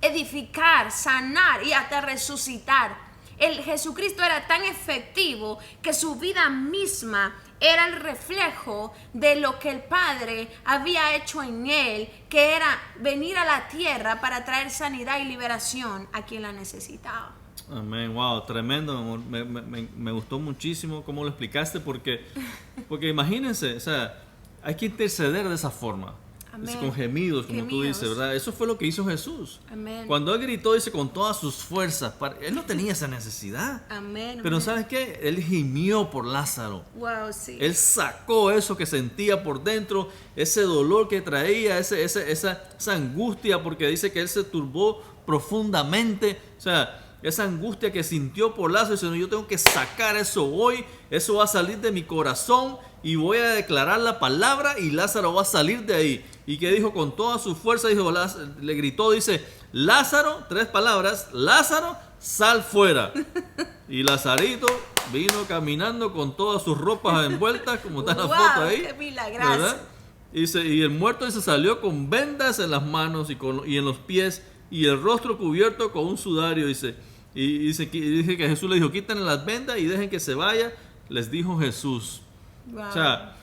edificar, sanar y hasta resucitar. Jesucristo era tan efectivo que su vida misma era el reflejo de lo que el Padre había hecho en él, que era venir a la tierra para traer sanidad y liberación a quien la necesitaba. Amén, wow, tremendo, amor. Me gustó muchísimo cómo lo explicaste, porque imagínense, o sea, hay que interceder de esa forma. Amén. Con gemidos, como tú dices, ¿verdad? Eso fue lo que hizo Jesús. Amén. Cuando él gritó, dice, con todas sus fuerzas. Él no tenía esa necesidad. Amén. Pero amén. ¿sabes qué? Él gimió por Lázaro. Wow, sí. Él sacó eso que sentía por dentro, ese dolor que traía, esa angustia, porque dice que él se turbó profundamente. O sea, esa angustia que sintió por Lázaro, dice, no, yo tengo que sacar eso hoy, eso va a salir de mi corazón y voy a declarar la palabra y Lázaro va a salir de ahí. Y que dijo con toda su fuerza, le gritó, dice, Lázaro, 3 palabras, Lázaro, sal fuera. Y Lazarito vino caminando con todas sus ropas envueltas, como está en la foto ahí. ¡Qué milagroso! ¿Verdad? Y el muerto se salió con vendas en las manos y en los pies y el rostro cubierto con un sudario, dice. Y dice que Jesús le dijo, quítenle las vendas y dejen que se vaya. Les dijo Jesús. Wow. O sea,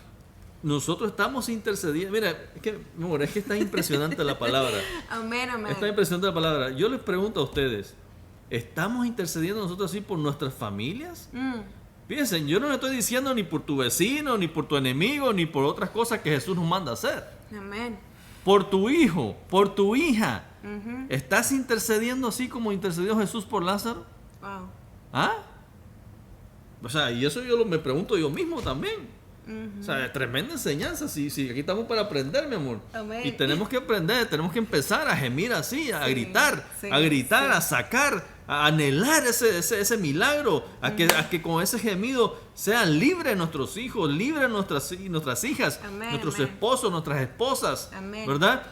nosotros estamos intercediendo. Mira, es que está impresionante la palabra. Amén, amén. Está impresionante la palabra. Yo les pregunto a ustedes, ¿estamos intercediendo nosotros así por nuestras familias? Fíjense, yo no le estoy diciendo ni por tu vecino, ni por tu enemigo, ni por otras cosas que Jesús nos manda a hacer. Amén. Por tu hijo, por tu hija. ¿Estás intercediendo así como intercedió Jesús por Lázaro? Wow. ¿Ah? O sea, y eso yo me pregunto yo mismo también. O sea, tremenda enseñanza. Sí, aquí estamos para aprender, mi amor. Amén. Y tenemos que aprender, tenemos que empezar a gemir así, a gritar, sí, a sacar, a anhelar ese milagro, a que con ese gemido sean libres nuestros hijos, libres nuestras hijas, Amén, nuestros amén. esposos, nuestras esposas, Amén. ¿verdad?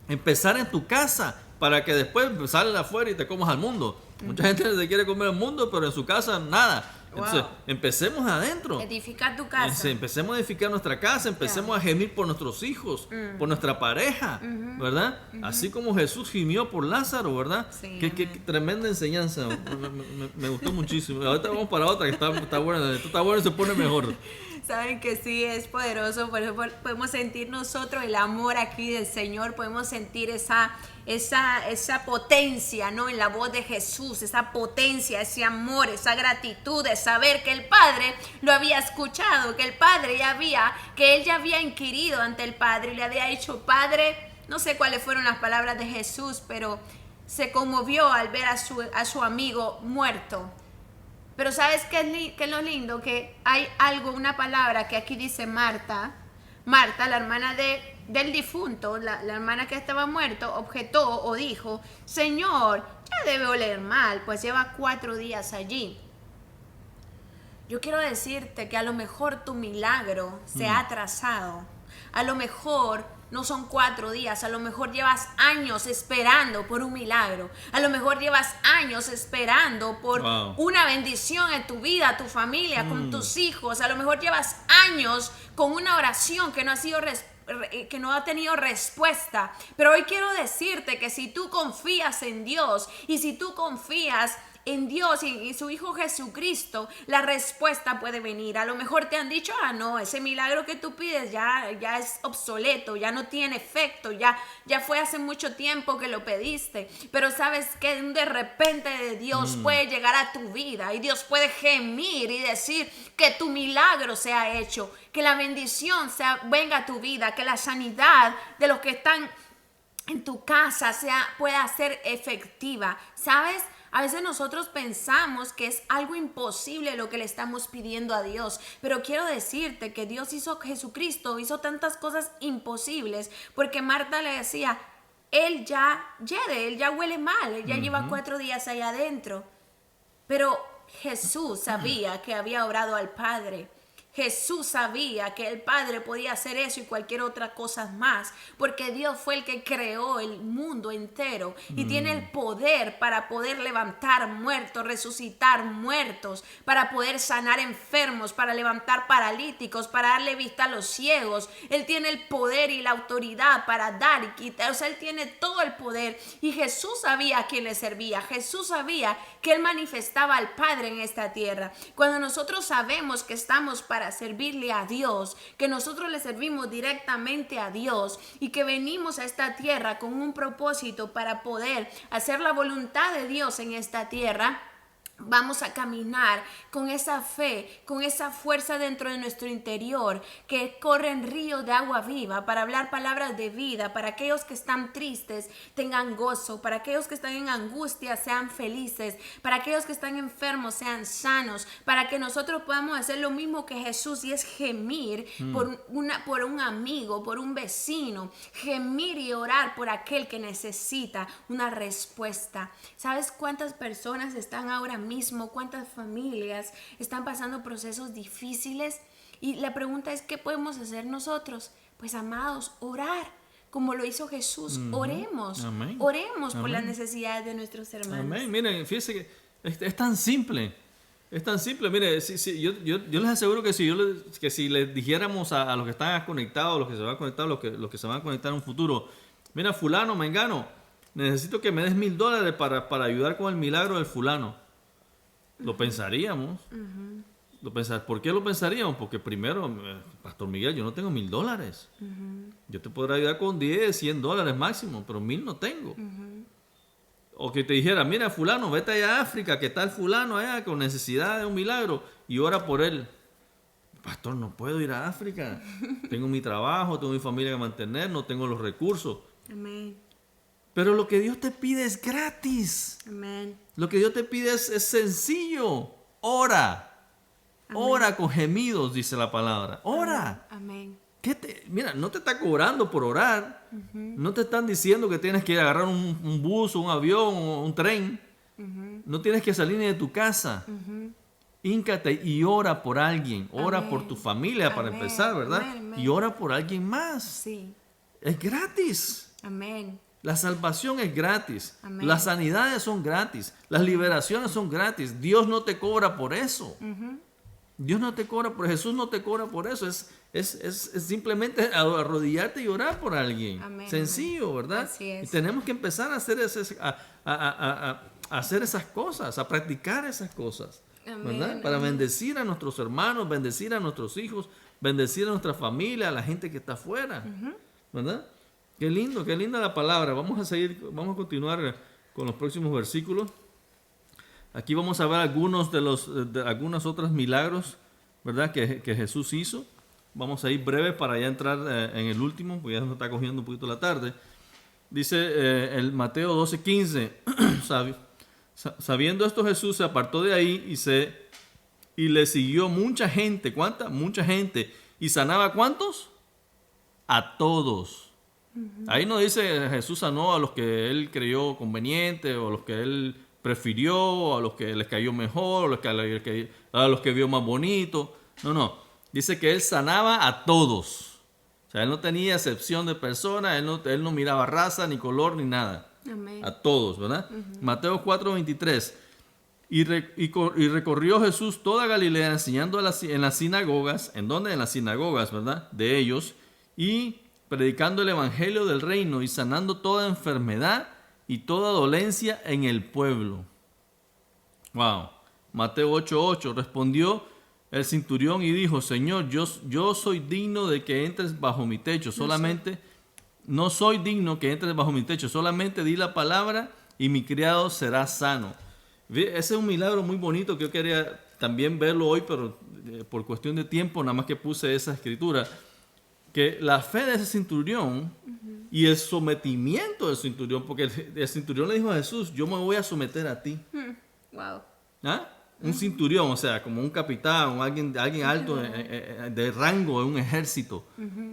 Empezar en tu casa para que después sales afuera y te comas al mundo. Mucha gente se quiere comer al mundo, pero en su casa nada. Entonces, Wow. empecemos adentro. Edifica tu casa. Empecemos a edificar nuestra casa, empecemos a gemir por nuestros hijos, por nuestra pareja, ¿verdad? Así como Jesús gimió por Lázaro, ¿verdad? Sí, Qué tremenda enseñanza, me gustó muchísimo. Ahorita vamos para otra que está buena, esto está bueno y se pone mejor. Saben que sí, es poderoso, por eso podemos sentir nosotros el amor aquí del Señor, podemos sentir esa potencia, ¿no? En la voz de Jesús, esa potencia, ese amor, esa gratitud de saber que el Padre lo había escuchado, que el Padre que Él ya había inquirido ante el Padre y le había dicho, Padre, no sé cuáles fueron las palabras de Jesús, pero se conmovió al ver a su amigo muerto. Pero ¿sabes qué es lo lindo? Que hay una palabra que aquí dice Marta, la hermana del difunto, la hermana que estaba muerto, objetó o dijo, Señor, ya debe oler mal, pues lleva 4 días allí. Yo quiero decirte que a lo mejor tu milagro se ha atrasado, a lo mejor no son 4 días, a lo mejor llevas años esperando por un milagro, a lo mejor llevas años esperando por una bendición en tu vida, tu familia, con tus hijos, a lo mejor llevas años con una oración que no ha tenido respuesta, pero hoy quiero decirte que si tú confías en Dios y si tú confías en Dios y su Hijo Jesucristo, la respuesta puede venir. A lo mejor te han dicho, no, ese milagro que tú pides ya es obsoleto, ya no tiene efecto, ya fue hace mucho tiempo que lo pediste. Pero sabes que de repente de Dios puede llegar a tu vida y Dios puede gemir y decir que tu milagro sea hecho, que la bendición venga a tu vida, que la sanidad de los que están en tu casa pueda ser efectiva. ¿Sabes? A veces nosotros pensamos que es algo imposible lo que le estamos pidiendo a Dios, pero quiero decirte que Jesucristo hizo tantas cosas imposibles, porque Marta le decía, él ya huele mal, él ya lleva 4 días allá adentro, pero Jesús sabía que había orado al Padre. Jesús sabía que el Padre podía hacer eso y cualquier otra cosa más, porque Dios fue el que creó el mundo entero y tiene el poder para poder levantar muertos, resucitar muertos, para poder sanar enfermos, para levantar paralíticos, para darle vista a los ciegos. Él tiene el poder y la autoridad para dar y quitar, o sea, Él tiene todo el poder y Jesús sabía a quién le servía. Jesús sabía que Él manifestaba al Padre en esta tierra. Cuando nosotros sabemos que estamos para servirle a Dios, que nosotros le servimos directamente a Dios y que venimos a esta tierra con un propósito para poder hacer la voluntad de Dios en esta tierra, vamos a caminar con esa fe, con esa fuerza dentro de nuestro interior, que corren ríos de agua viva para hablar palabras de vida, para aquellos que están tristes tengan gozo, para aquellos que están en angustia sean felices, para aquellos que están enfermos sean sanos, para que nosotros podamos hacer lo mismo que Jesús y es gemir por un amigo, por un vecino, gemir y orar por aquel que necesita una respuesta. ¿Sabes cuántas personas están ahora mismo, cuántas familias están pasando procesos difíciles? Y la pregunta es, ¿qué podemos hacer nosotros? Pues, amados, orar como lo hizo Jesús. Oremos. Amén. Oremos Amén. Por las necesidades de nuestros hermanos. Amén. Miren, fíjense que es tan simple. Es tan simple. Mire, yo les aseguro que si les dijéramos a los que están conectados, los que se van a conectar, los que se van a conectar en un futuro, mira, fulano, mengano, necesito que me des $1,000 para ayudar con el milagro del fulano. Lo pensaríamos. ¿Por qué lo pensaríamos? Porque primero, Pastor Miguel, yo no tengo $1,000. Yo te podré ayudar con $10, $100 máximo, pero 1,000 no tengo. O que te dijera, mira, fulano, vete allá a África, que está el fulano allá con necesidad de un milagro y ora por él. Pastor, no puedo ir a África. Tengo mi trabajo, tengo mi familia que mantener, no tengo los recursos. Amén. Pero lo que Dios te pide es gratis. Amén. Lo que Dios te pide es sencillo. Ora. Amén. Ora con gemidos, dice la palabra. Ora. Amén. Mira, no te está cobrando por orar. No te están diciendo que tienes que agarrar un bus, un avión, un tren. No tienes que salir ni de tu casa. Híncate y ora por alguien. Ora Amén. por tu familia para empezar, ¿verdad? Amén. Y ora por alguien más. Sí. Es gratis. Amén. La salvación es gratis. Amén. Las sanidades son gratis. Las liberaciones son gratis. Dios no te cobra por eso. Dios no te cobra por Jesús, no te cobra por eso. Es simplemente arrodillarte y orar por alguien. Amén, Sencillo, amén. ¿verdad? Así es. Y tenemos que empezar a hacer, a hacer esas cosas, a practicar esas cosas. Amén, ¿verdad? Para amén. bendecir a nuestros hermanos, bendecir a nuestros hijos, bendecir a nuestra familia, a la gente que está afuera. ¿Verdad? Qué linda la palabra. Vamos a continuar con los próximos versículos. Aquí vamos a ver algunos de algunos otros milagros, ¿verdad? Que Jesús hizo. Vamos a ir breve para ya entrar en el último, porque ya nos está cogiendo un poquito la tarde. Dice el Mateo 12:15, sabiendo esto Jesús se apartó de ahí y le siguió mucha gente. ¿Cuánta? Mucha gente. ¿Y sanaba cuántos? A todos. Ahí no dice Jesús sanó a los que él creyó conveniente, o a los que él prefirió, o a los que les cayó mejor, o a los que vio más bonito. No. Dice que él sanaba a todos. O sea, él no tenía excepción de persona, él no miraba raza, ni color, ni nada. Amén. A todos, ¿verdad? Mateo 4:23. Y recorrió Jesús toda Galilea enseñando en las sinagogas. ¿En dónde? En las sinagogas, ¿verdad? De ellos. Y predicando el evangelio del reino y sanando toda enfermedad y toda dolencia en el pueblo. Wow. Mateo 8:8. Respondió el centurión y dijo: Señor, yo soy digno de que entres bajo mi techo. No soy digno que entres bajo mi techo. Solamente di la palabra y mi criado será sano. Ese es un milagro muy bonito que yo quería también verlo hoy, pero por cuestión de tiempo nada más que puse esa escritura. Que la fe de ese centurión y el sometimiento del centurión, porque el centurión le dijo a Jesús: yo me voy a someter a ti. Wow. ¿Ah? Un centurión, o sea, como un capitán o alguien alto de rango en un ejército.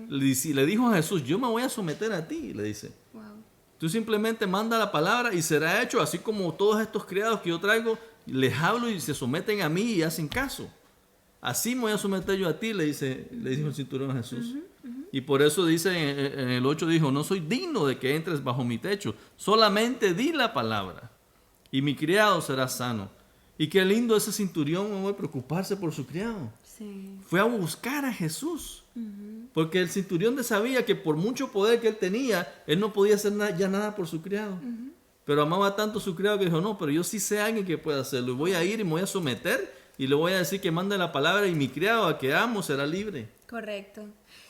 Le dijo a Jesús: yo me voy a someter a ti, le dice. Wow. Tú simplemente manda la palabra y será hecho, así como todos estos criados que yo traigo, les hablo y se someten a mí y hacen caso. Así me voy a someter yo a ti, le dijo el centurión a Jesús. Y por eso dice en el 8, dijo: no soy digno de que entres bajo mi techo, solamente di la palabra y mi criado será sano. Y qué lindo ese centurión, no voy a preocuparse por su criado. Sí. Fue a buscar a Jesús. Porque el centurión sabía que por mucho poder que él tenía, él no podía hacer ya nada por su criado. Pero amaba tanto a su criado que dijo: no, pero yo sí sé a alguien que puede hacerlo. Y voy a ir y me voy a someter y le voy a decir que mande la palabra y mi criado, a que amo, será libre. Correcto.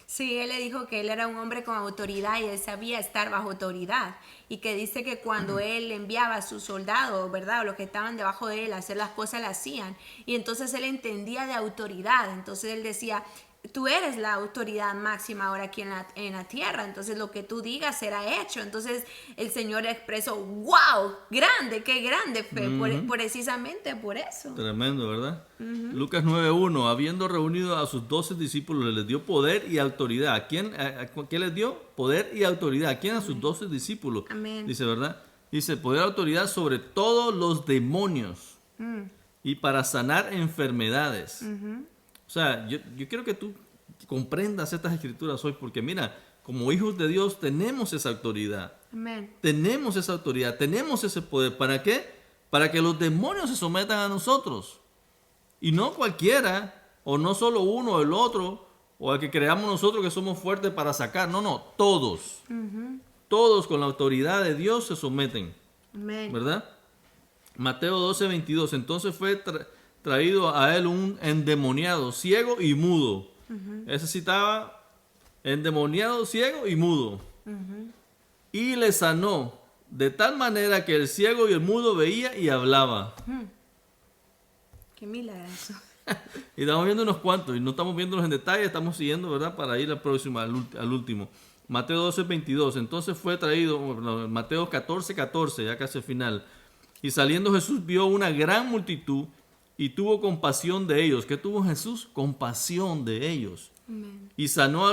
Sí, él le dijo que él era un hombre con autoridad y él sabía estar bajo autoridad. Y que dice que cuando él enviaba a sus soldados, ¿verdad? O los que estaban debajo de él a hacer las cosas, las hacían. Y entonces él entendía de autoridad. Entonces él decía: tú eres la autoridad máxima ahora aquí en la tierra, entonces lo que tú digas será hecho. Entonces el Señor expresó: wow, grande, qué grande fe, precisamente por eso. Tremendo, ¿verdad? Lucas 9:1, habiendo reunido a sus 12 discípulos, les dio poder y autoridad. ¿A quién les dio? Poder y autoridad. ¿A quién? A sus 12 discípulos. Amén. Dice, ¿verdad? Dice, poder y autoridad sobre todos los demonios y para sanar enfermedades. O sea, yo quiero que tú comprendas estas escrituras hoy, porque mira, como hijos de Dios tenemos esa autoridad. Amén. Tenemos esa autoridad, tenemos ese poder. ¿Para qué? Para que los demonios se sometan a nosotros. Y no cualquiera, o no solo uno o el otro, o el que creamos nosotros que somos fuertes para sacar. No, todos. Todos con la autoridad de Dios se someten. Amén. ¿Verdad? Mateo 12:22. Entonces fue traído a él un endemoniado, ciego y mudo. Ese sí estaba endemoniado, ciego y mudo. Y le sanó de tal manera que el ciego y el mudo veía y hablaba. Qué milagroso. Y estamos viendo unos cuantos, y no estamos viéndolos en detalle, estamos siguiendo, ¿verdad? Para ir al próximo, al último. Mateo 12:22. Entonces fue traído, Mateo 14:14, ya casi al final. Y saliendo Jesús vio una gran multitud y tuvo compasión de ellos. ¿Qué tuvo Jesús? Compasión de ellos. Amén. Y sanó a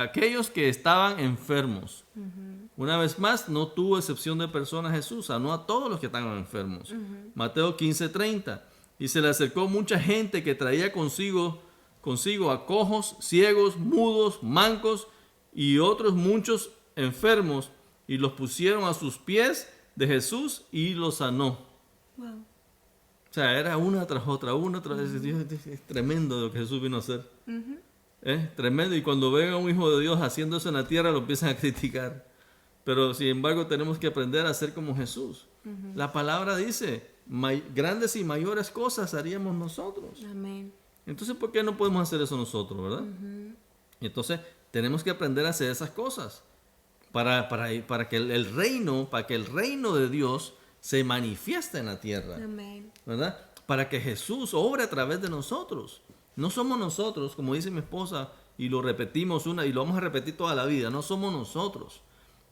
aquellos que estaban enfermos. Una vez más, no tuvo excepción de personas Jesús, sanó a todos los que estaban enfermos. Mateo 15:30. Y se le acercó mucha gente que traía consigo a cojos, ciegos, mudos, mancos y otros muchos enfermos, y los pusieron a sus pies de Jesús y los sanó. Wow. O sea, era una tras otra. Es tremendo lo que Jesús vino a hacer. Es tremendo. Y cuando ven a un hijo de Dios haciendo eso en la tierra, lo empiezan a criticar. Pero sin embargo tenemos que aprender a ser como Jesús. La palabra dice, grandes y mayores cosas haríamos nosotros. Amén. Entonces, ¿por qué no podemos hacer eso nosotros, verdad? Entonces, tenemos que aprender a hacer esas cosas para que el reino de Dios se manifieste en la tierra. Amén. ¿Verdad? Para que Jesús obre a través de nosotros. No somos nosotros, como dice mi esposa, y lo repetimos y lo vamos a repetir toda la vida. No somos nosotros.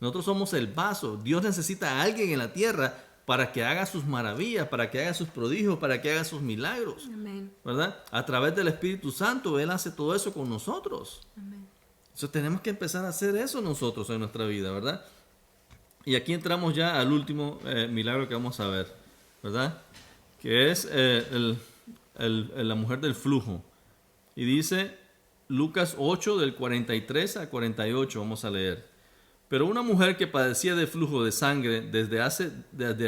Nosotros somos el vaso. Dios necesita a alguien en la tierra para que haga sus maravillas, para que haga sus prodigios, para que haga sus milagros. Amén. ¿Verdad? A través del Espíritu Santo, Él hace todo eso con nosotros. Amén. Entonces tenemos que empezar a hacer eso nosotros en nuestra vida, ¿verdad? Y aquí entramos ya al último milagro que vamos a ver, ¿verdad? Que es la mujer del flujo. Y dice Lucas 8 del 43 al 48, vamos a leer. Pero una mujer que padecía de flujo de sangre desde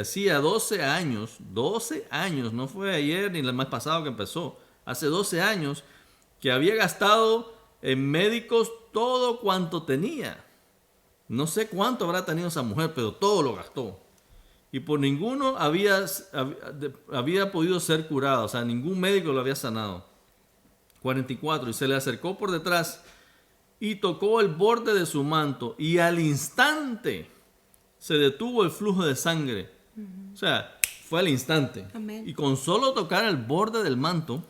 hacía 12 años, no fue ayer ni el mes pasado que empezó, hace 12 años, que había gastado en médicos todo cuanto tenía. No sé cuánto habrá tenido esa mujer, pero todo lo gastó. Y por ninguno había podido ser curado, o sea, ningún médico lo había sanado. 44, y se le acercó por detrás y tocó el borde de su manto, y al instante se detuvo el flujo de sangre. O sea, fue al instante. Amén. Y con solo tocar el borde del manto,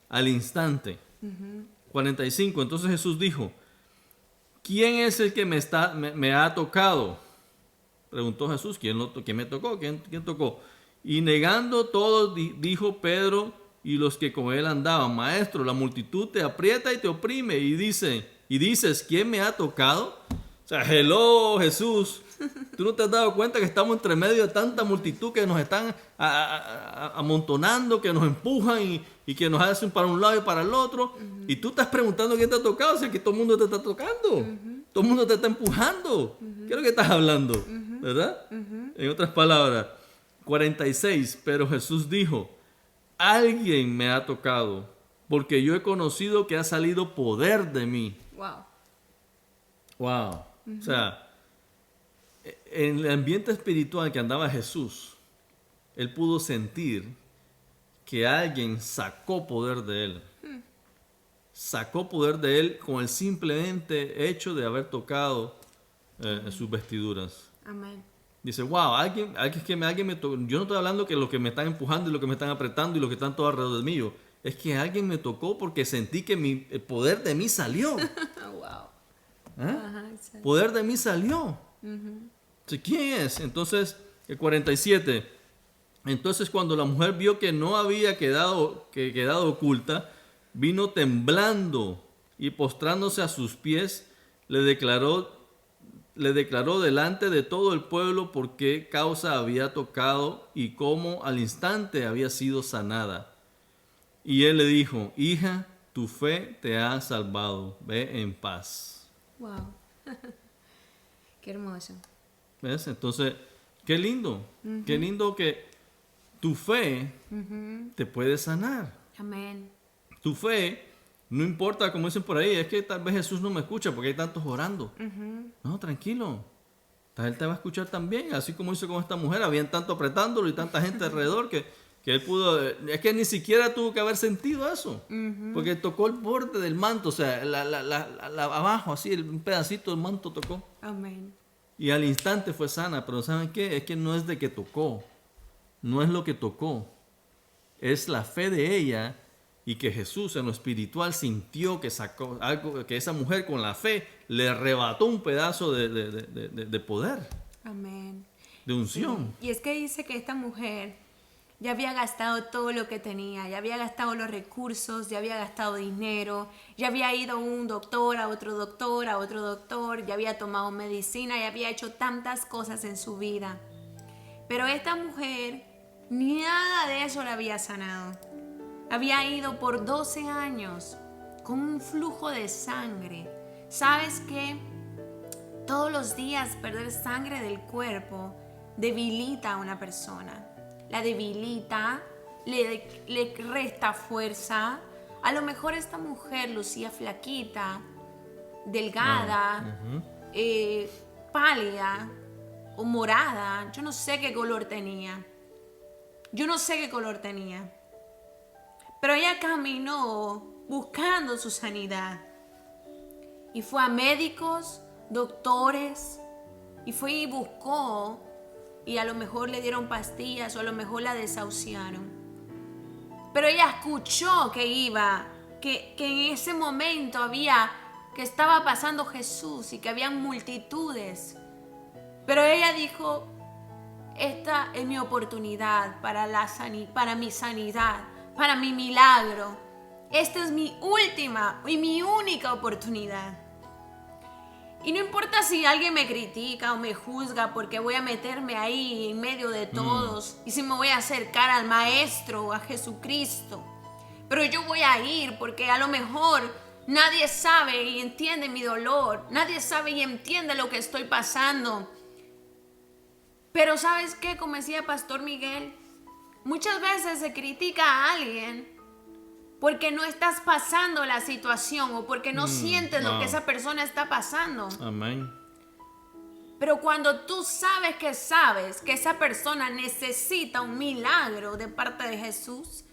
al instante. 45, entonces Jesús dijo, ¿quién es el que me ha tocado? Preguntó Jesús, ¿quién me tocó? ¿Quién tocó? Y negando todo, dijo Pedro y los que con él andaban, Maestro, la multitud te aprieta y te oprime. Y dices, ¿quién me ha tocado? O sea, hello, Jesús. ¿Tú no te has dado cuenta que estamos entre medio de tanta multitud que nos están amontonando, que nos empujan y que nos hacen para un lado y para el otro? Y tú estás preguntando quién te ha tocado, si aquí todo el mundo te está tocando. Todo el mundo te está empujando. ¿Qué es lo que estás hablando? ¿Verdad? En otras palabras, 46, pero Jesús dijo, alguien me ha tocado, porque yo he conocido que ha salido poder de mí. Wow. O sea, en el ambiente espiritual que andaba Jesús, él pudo sentir que alguien sacó poder de él. Sacó poder de él con el simplemente hecho de haber tocado sus vestiduras. Amén. Dice, wow, alguien me tocó. Yo no estoy hablando que los que me están empujando y los que me están apretando y los que están todos alrededor de mí. Es que alguien me tocó porque sentí que el poder de mí salió. Wow. Ajá, poder de mí salió. Entonces, ¿quién es? Entonces, el 47. Entonces, cuando la mujer vio que no había quedado oculta, vino temblando y postrándose a sus pies, le declaró delante de todo el pueblo por qué causa había tocado y cómo al instante había sido sanada. Y él le dijo, hija, tu fe te ha salvado, ve en paz. Wow. Qué hermoso. ¿Ves? Entonces, qué lindo. Qué lindo que tu fe te puede sanar. Amén. Tu fe, no importa, como dicen por ahí, es que tal vez Jesús no me escucha porque hay tantos orando. No, tranquilo. Él te va a escuchar también, así como hizo con esta mujer. Habían tanto apretándolo y tanta gente alrededor que él pudo... Es que ni siquiera tuvo que haber sentido eso. Porque tocó el borde del manto, o sea, abajo, así, un pedacito del manto tocó. Amén. Y al instante fue sana, pero ¿saben qué? Es que no es de que tocó. No es lo que tocó. Es la fe de ella y que Jesús en lo espiritual sintió que sacó algo, que esa mujer con la fe le arrebató un pedazo de poder. Amén. De unción. Sí. Y es que dice que esta mujer ya había gastado todo lo que tenía, ya había gastado los recursos, ya había gastado dinero, ya había ido a un doctor, a otro doctor, ya había tomado medicina, ya había hecho tantas cosas en su vida. Pero esta mujer, ni nada de eso la había sanado. Había ido por 12 años con un flujo de sangre. ¿Sabes qué? Todos los días perder sangre del cuerpo debilita a una persona. La debilita, le resta fuerza. A lo mejor esta mujer lucía flaquita, delgada, pálida o morada. Yo no sé qué color tenía. Pero ella caminó buscando su sanidad. Y fue a médicos, doctores, y fue y buscó, y a lo mejor le dieron pastillas o a lo mejor la desahuciaron. Pero ella escuchó que en ese momento que estaba pasando Jesús y que habían multitudes. Pero ella dijo, esta es mi oportunidad para mi sanidad, para mi milagro. Esta es mi última y mi única oportunidad. Y no importa si alguien me critica o me juzga porque voy a meterme ahí en medio de todos y si me voy a acercar al Maestro o a Jesucristo. Pero yo voy a ir porque a lo mejor nadie sabe y entiende mi dolor. Nadie sabe y entiende lo que estoy pasando. Pero ¿sabes qué? Como decía Pastor Miguel, muchas veces se critica a alguien porque no estás pasando la situación o porque no sientes lo que esa persona está pasando. Amén. Pero cuando tú sabes que esa persona necesita un milagro de parte de Jesús,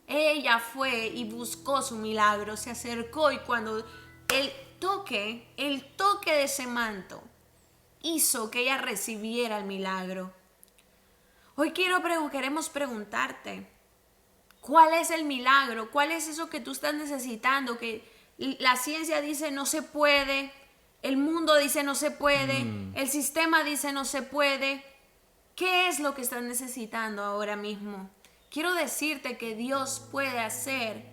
ella fue y buscó su milagro, se acercó y cuando el toque de ese manto hizo que ella recibiera el milagro. Hoy queremos preguntarte, ¿cuál es el milagro? ¿Cuál es eso que tú estás necesitando? Que la ciencia dice no se puede, el mundo dice no se puede, el sistema dice no se puede. ¿Qué es lo que estás necesitando ahora mismo? Quiero decirte que Dios puede hacer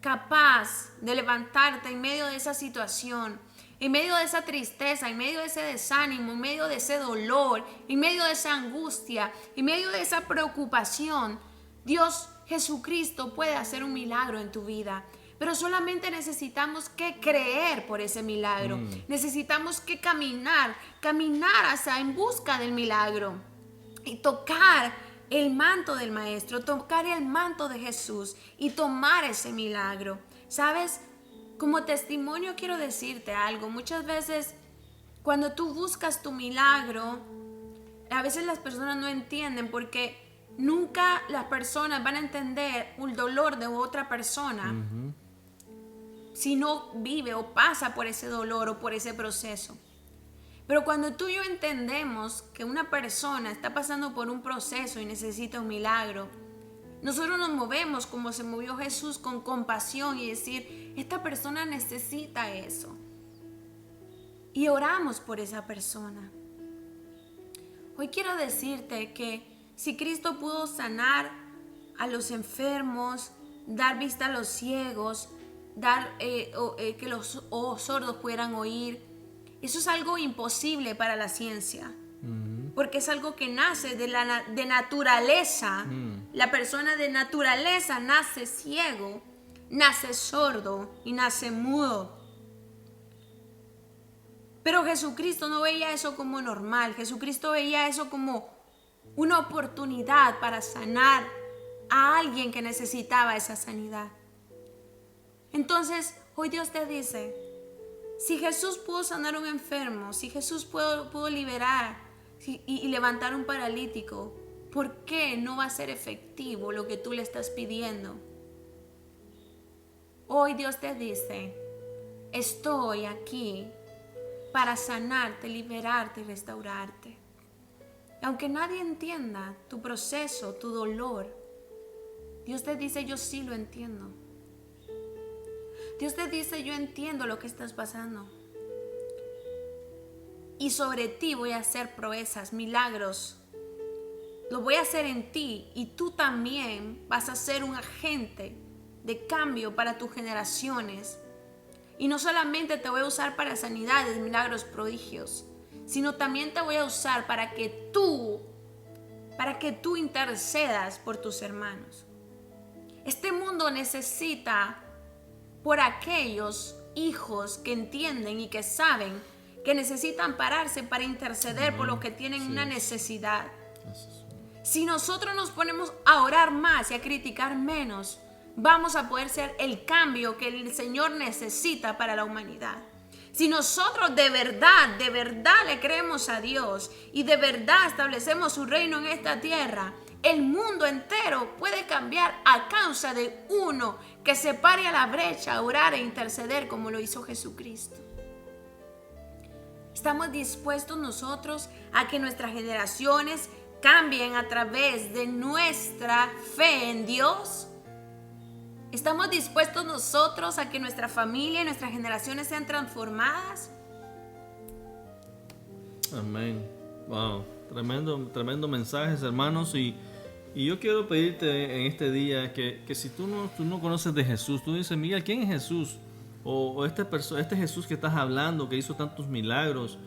capaz de levantarte en medio de esa situación, en medio de esa tristeza, en medio de ese desánimo, en medio de ese dolor, en medio de esa angustia, en medio de esa preocupación. Dios Jesucristo puede hacer un milagro en tu vida, pero solamente necesitamos que creer por ese milagro. Necesitamos que caminar en busca del milagro y tocar el manto del Maestro, tocar el manto de Jesús y tomar ese milagro. ¿Sabes? Como testimonio quiero decirte algo. Muchas veces cuando tú buscas tu milagro, a veces las personas no entienden porque nunca las personas van a entender el dolor de otra persona si no vive o pasa por ese dolor o por ese proceso. Pero cuando tú y yo entendemos que una persona está pasando por un proceso y necesita un milagro, nosotros nos movemos como se movió Jesús, con compasión y decir, esta persona necesita eso. Y oramos por esa persona. Hoy quiero decirte que si Cristo pudo sanar a los enfermos, dar vista a los ciegos, que los sordos puedan oír, eso es algo imposible para la ciencia, porque es algo que nace de naturaleza. La persona de naturaleza nace ciego, nace sordo y nace mudo. Pero Jesucristo no veía eso como normal. Jesucristo veía eso como una oportunidad para sanar a alguien que necesitaba esa sanidad. Entonces, hoy Dios te dice, si Jesús pudo sanar a un enfermo, si Jesús pudo liberar y levantar a un paralítico, ¿por qué no va a ser efectivo lo que tú le estás pidiendo? Hoy Dios te dice, estoy aquí para sanarte, liberarte y restaurarte. Aunque nadie entienda tu proceso, tu dolor, Dios te dice, yo sí lo entiendo. Dios te dice, yo entiendo lo que estás pasando. Y sobre ti voy a hacer proezas, milagros. Lo voy a hacer en ti y tú también vas a ser un agente de cambio para tus generaciones. Y no solamente te voy a usar para sanidades, milagros, prodigios, sino también te voy a usar para que tú intercedas por tus hermanos. Este mundo necesita por aquellos hijos que entienden y que saben que necesitan pararse para interceder por los que tienen una necesidad. Si nosotros nos ponemos a orar más y a criticar menos, vamos a poder ser el cambio que el Señor necesita para la humanidad. Si nosotros de verdad le creemos a Dios y de verdad establecemos su reino en esta tierra, el mundo entero puede cambiar a causa de uno que se pare a la brecha a orar e interceder como lo hizo Jesucristo. ¿Estamos dispuestos nosotros a que nuestras generaciones cambien a través de nuestra fe en Dios? ¿Estamos dispuestos nosotros a que nuestra familia y nuestras generaciones sean transformadas? Amén. Wow, tremendo mensajes, hermanos. Y yo quiero pedirte en este día que si tú no conoces de Jesús, tú dices, Miguel, ¿quién es Jesús? O este Jesús que estás hablando, que hizo tantos milagros,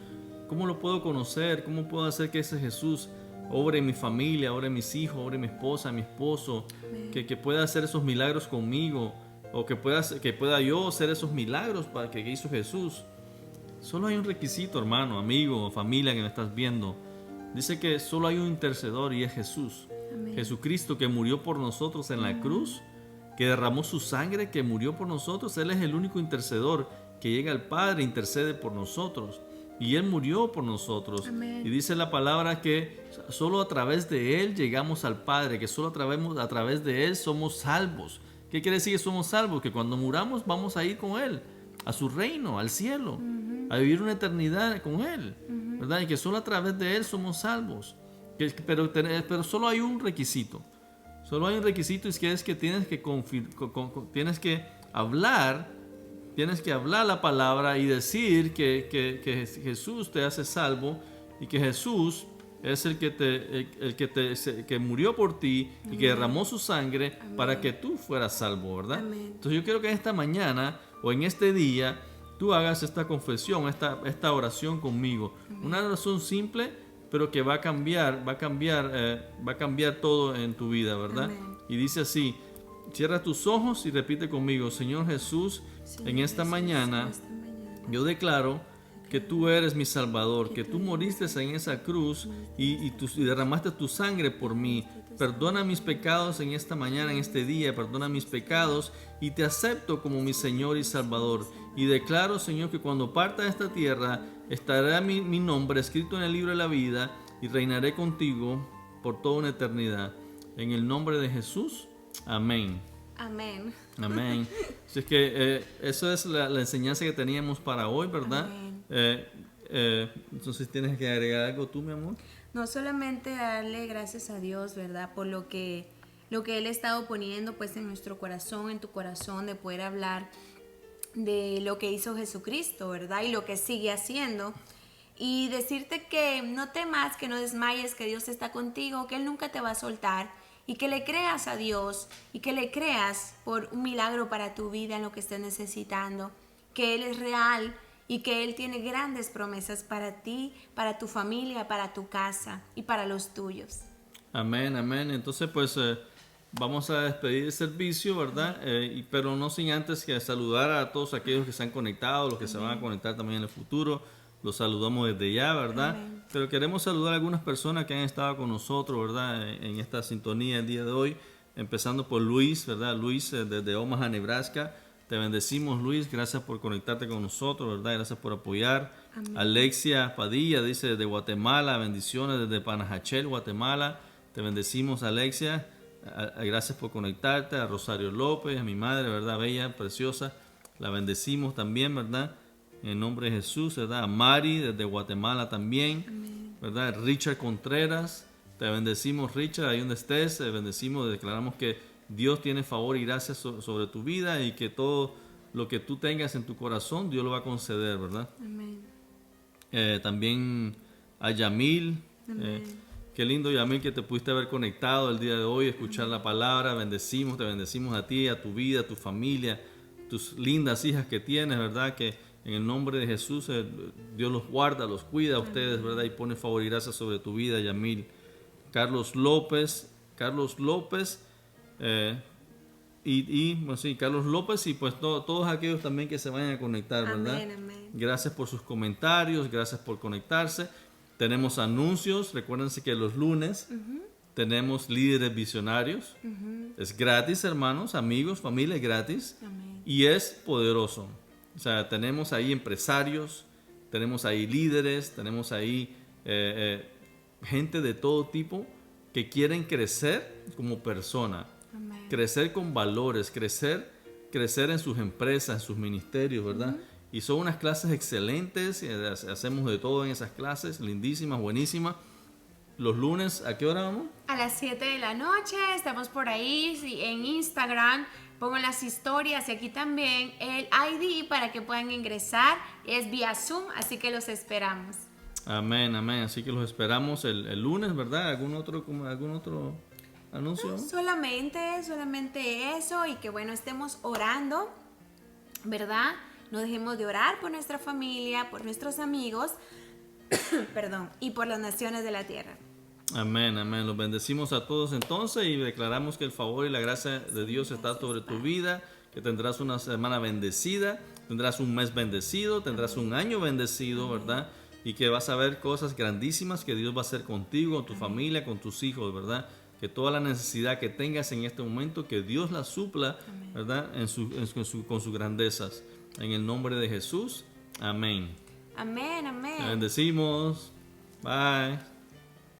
¿cómo lo puedo conocer? ¿Cómo puedo hacer que ese Jesús obre en mi familia, obre en mis hijos, obre en mi esposa, en mi esposo, que pueda hacer esos milagros conmigo, o que pueda yo hacer esos milagros para que hizo Jesús? Solo hay un requisito, hermano, amigo, familia que me estás viendo. Dice que solo hay un intercedor y es Jesús. Amén. Jesucristo, que murió por nosotros en la cruz, que derramó su sangre, que murió por nosotros. Él es el único intercedor que llega al Padre, intercede por nosotros. Y Él murió por nosotros. Amén. Y dice la palabra que solo a través de Él llegamos al Padre, que solo a través de Él somos salvos. ¿Qué quiere decir que somos salvos? Que cuando muramos vamos a ir con Él, a su reino, al cielo, a vivir una eternidad con Él, ¿verdad? Y que solo a través de Él somos salvos. Pero solo hay un requisito. Solo hay un requisito, y es que tienes que hablar. Tienes que hablar la palabra y decir que Jesús te hace salvo y que Jesús es el que murió por ti y que derramó su sangre. Amén. Para que tú fueras salvo, ¿verdad? Amén. Entonces yo quiero que esta mañana o en este día tú hagas esta confesión, esta oración conmigo. Amén. Una oración simple, pero que va a cambiar todo en tu vida, ¿verdad? Amén. Y dice así. Cierra tus ojos y repite conmigo: Señor Jesús, en esta mañana yo declaro que tú eres mi Salvador, que tú moriste en esa cruz y derramaste tu sangre por mí. Perdona mis pecados en esta mañana, en este día, perdona mis pecados y te acepto como mi Señor y Salvador. Y declaro, Señor, que cuando parta de esta tierra estará mi nombre escrito en el libro de la vida y reinaré contigo por toda una eternidad. En el nombre de Jesús. Amén. Amén. Amén. Así es que eso es la enseñanza que teníamos para hoy, ¿verdad? Entonces, ¿tienes que agregar algo tú, mi amor? No, solamente darle gracias a Dios, ¿verdad? Por lo que Él ha estado poniendo pues en nuestro corazón, en tu corazón, de poder hablar de lo que hizo Jesucristo, ¿verdad? Y lo que sigue haciendo. Y decirte que no temas, que no desmayes, que Dios está contigo, que Él nunca te va a soltar. Y que le creas a Dios y que le creas por un milagro para tu vida en lo que estés necesitando, que Él es real y que Él tiene grandes promesas para ti, para tu familia, para tu casa y para los tuyos. Amén, amén. Entonces pues vamos a despedir el servicio, ¿verdad? Pero no sin antes que saludar a todos aquellos que se han conectado, los que se van a conectar también en el futuro. Los saludamos desde ya, ¿verdad? Amén. Pero queremos saludar a algunas personas que han estado con nosotros, ¿verdad? En esta sintonía el día de hoy. Empezando por Luis, ¿verdad? Luis desde Omaha, Nebraska. Te bendecimos, Luis. Gracias por conectarte con nosotros, ¿verdad? Gracias por apoyar. Amén. Alexia Padilla dice desde Guatemala. Bendiciones desde Panajachel, Guatemala. Te bendecimos, Alexia. Gracias por conectarte. A Rosario López, a mi madre, ¿verdad? Bella, preciosa. La bendecimos también, ¿verdad? En el nombre de Jesús, ¿verdad? A Mari desde Guatemala también. Amén. ¿Verdad? Richard Contreras, te bendecimos, Richard, ahí donde estés, te bendecimos, declaramos que Dios tiene favor y gracia sobre tu vida y que todo lo que tú tengas en tu corazón, Dios lo va a conceder, ¿verdad? Amén. También a Yamil, qué lindo, Yamil, que te pudiste haber conectado el día de hoy, escuchar la palabra. Bendecimos, te bendecimos a ti, a tu vida, a tu familia, tus lindas hijas que tienes, ¿verdad? Que en el nombre de Jesús, Dios los guarda, los cuida a ustedes, ¿verdad? Y pone favor y gracia sobre tu vida, Yamil. Carlos López, Pues sí, Carlos López y pues todos aquellos también que se vayan a conectar, ¿verdad? Amén, amén. Gracias por sus comentarios, gracias por conectarse. Tenemos anuncios, recuérdense que los lunes tenemos líderes visionarios. Es gratis, hermanos, amigos, familia, es gratis. Amén. Y es poderoso. O sea, tenemos ahí empresarios, tenemos ahí líderes, tenemos ahí gente de todo tipo que quieren crecer como persona, Amén. crecer con valores, crecer en sus empresas, en sus ministerios, ¿verdad? Y son unas clases excelentes, hacemos de todo en esas clases, lindísimas, buenísimas. Los lunes, ¿a qué hora vamos? A las 7 de la noche, estamos por ahí en Instagram, pongo las historias y aquí también el ID para que puedan ingresar, es vía Zoom, así que los esperamos. Amén, amén, así que los esperamos el lunes, ¿verdad? ¿Algún otro anuncio? No, solamente eso y que bueno, estemos orando, ¿verdad? No dejemos de orar por nuestra familia, por nuestros amigos, perdón, y por las naciones de la tierra. Amén, amén. Los bendecimos a todos entonces y declaramos que el favor y la gracia de Dios está sobre tu vida, que tendrás una semana bendecida, tendrás un mes bendecido, tendrás un año bendecido, ¿verdad? Y que vas a ver cosas grandísimas que Dios va a hacer contigo, con tu familia, con tus hijos, ¿verdad? Que toda la necesidad que tengas en este momento, que Dios la supla, ¿verdad? Con sus grandezas. En el nombre de Jesús, amén. Amén, amén. Te bendecimos. Bye.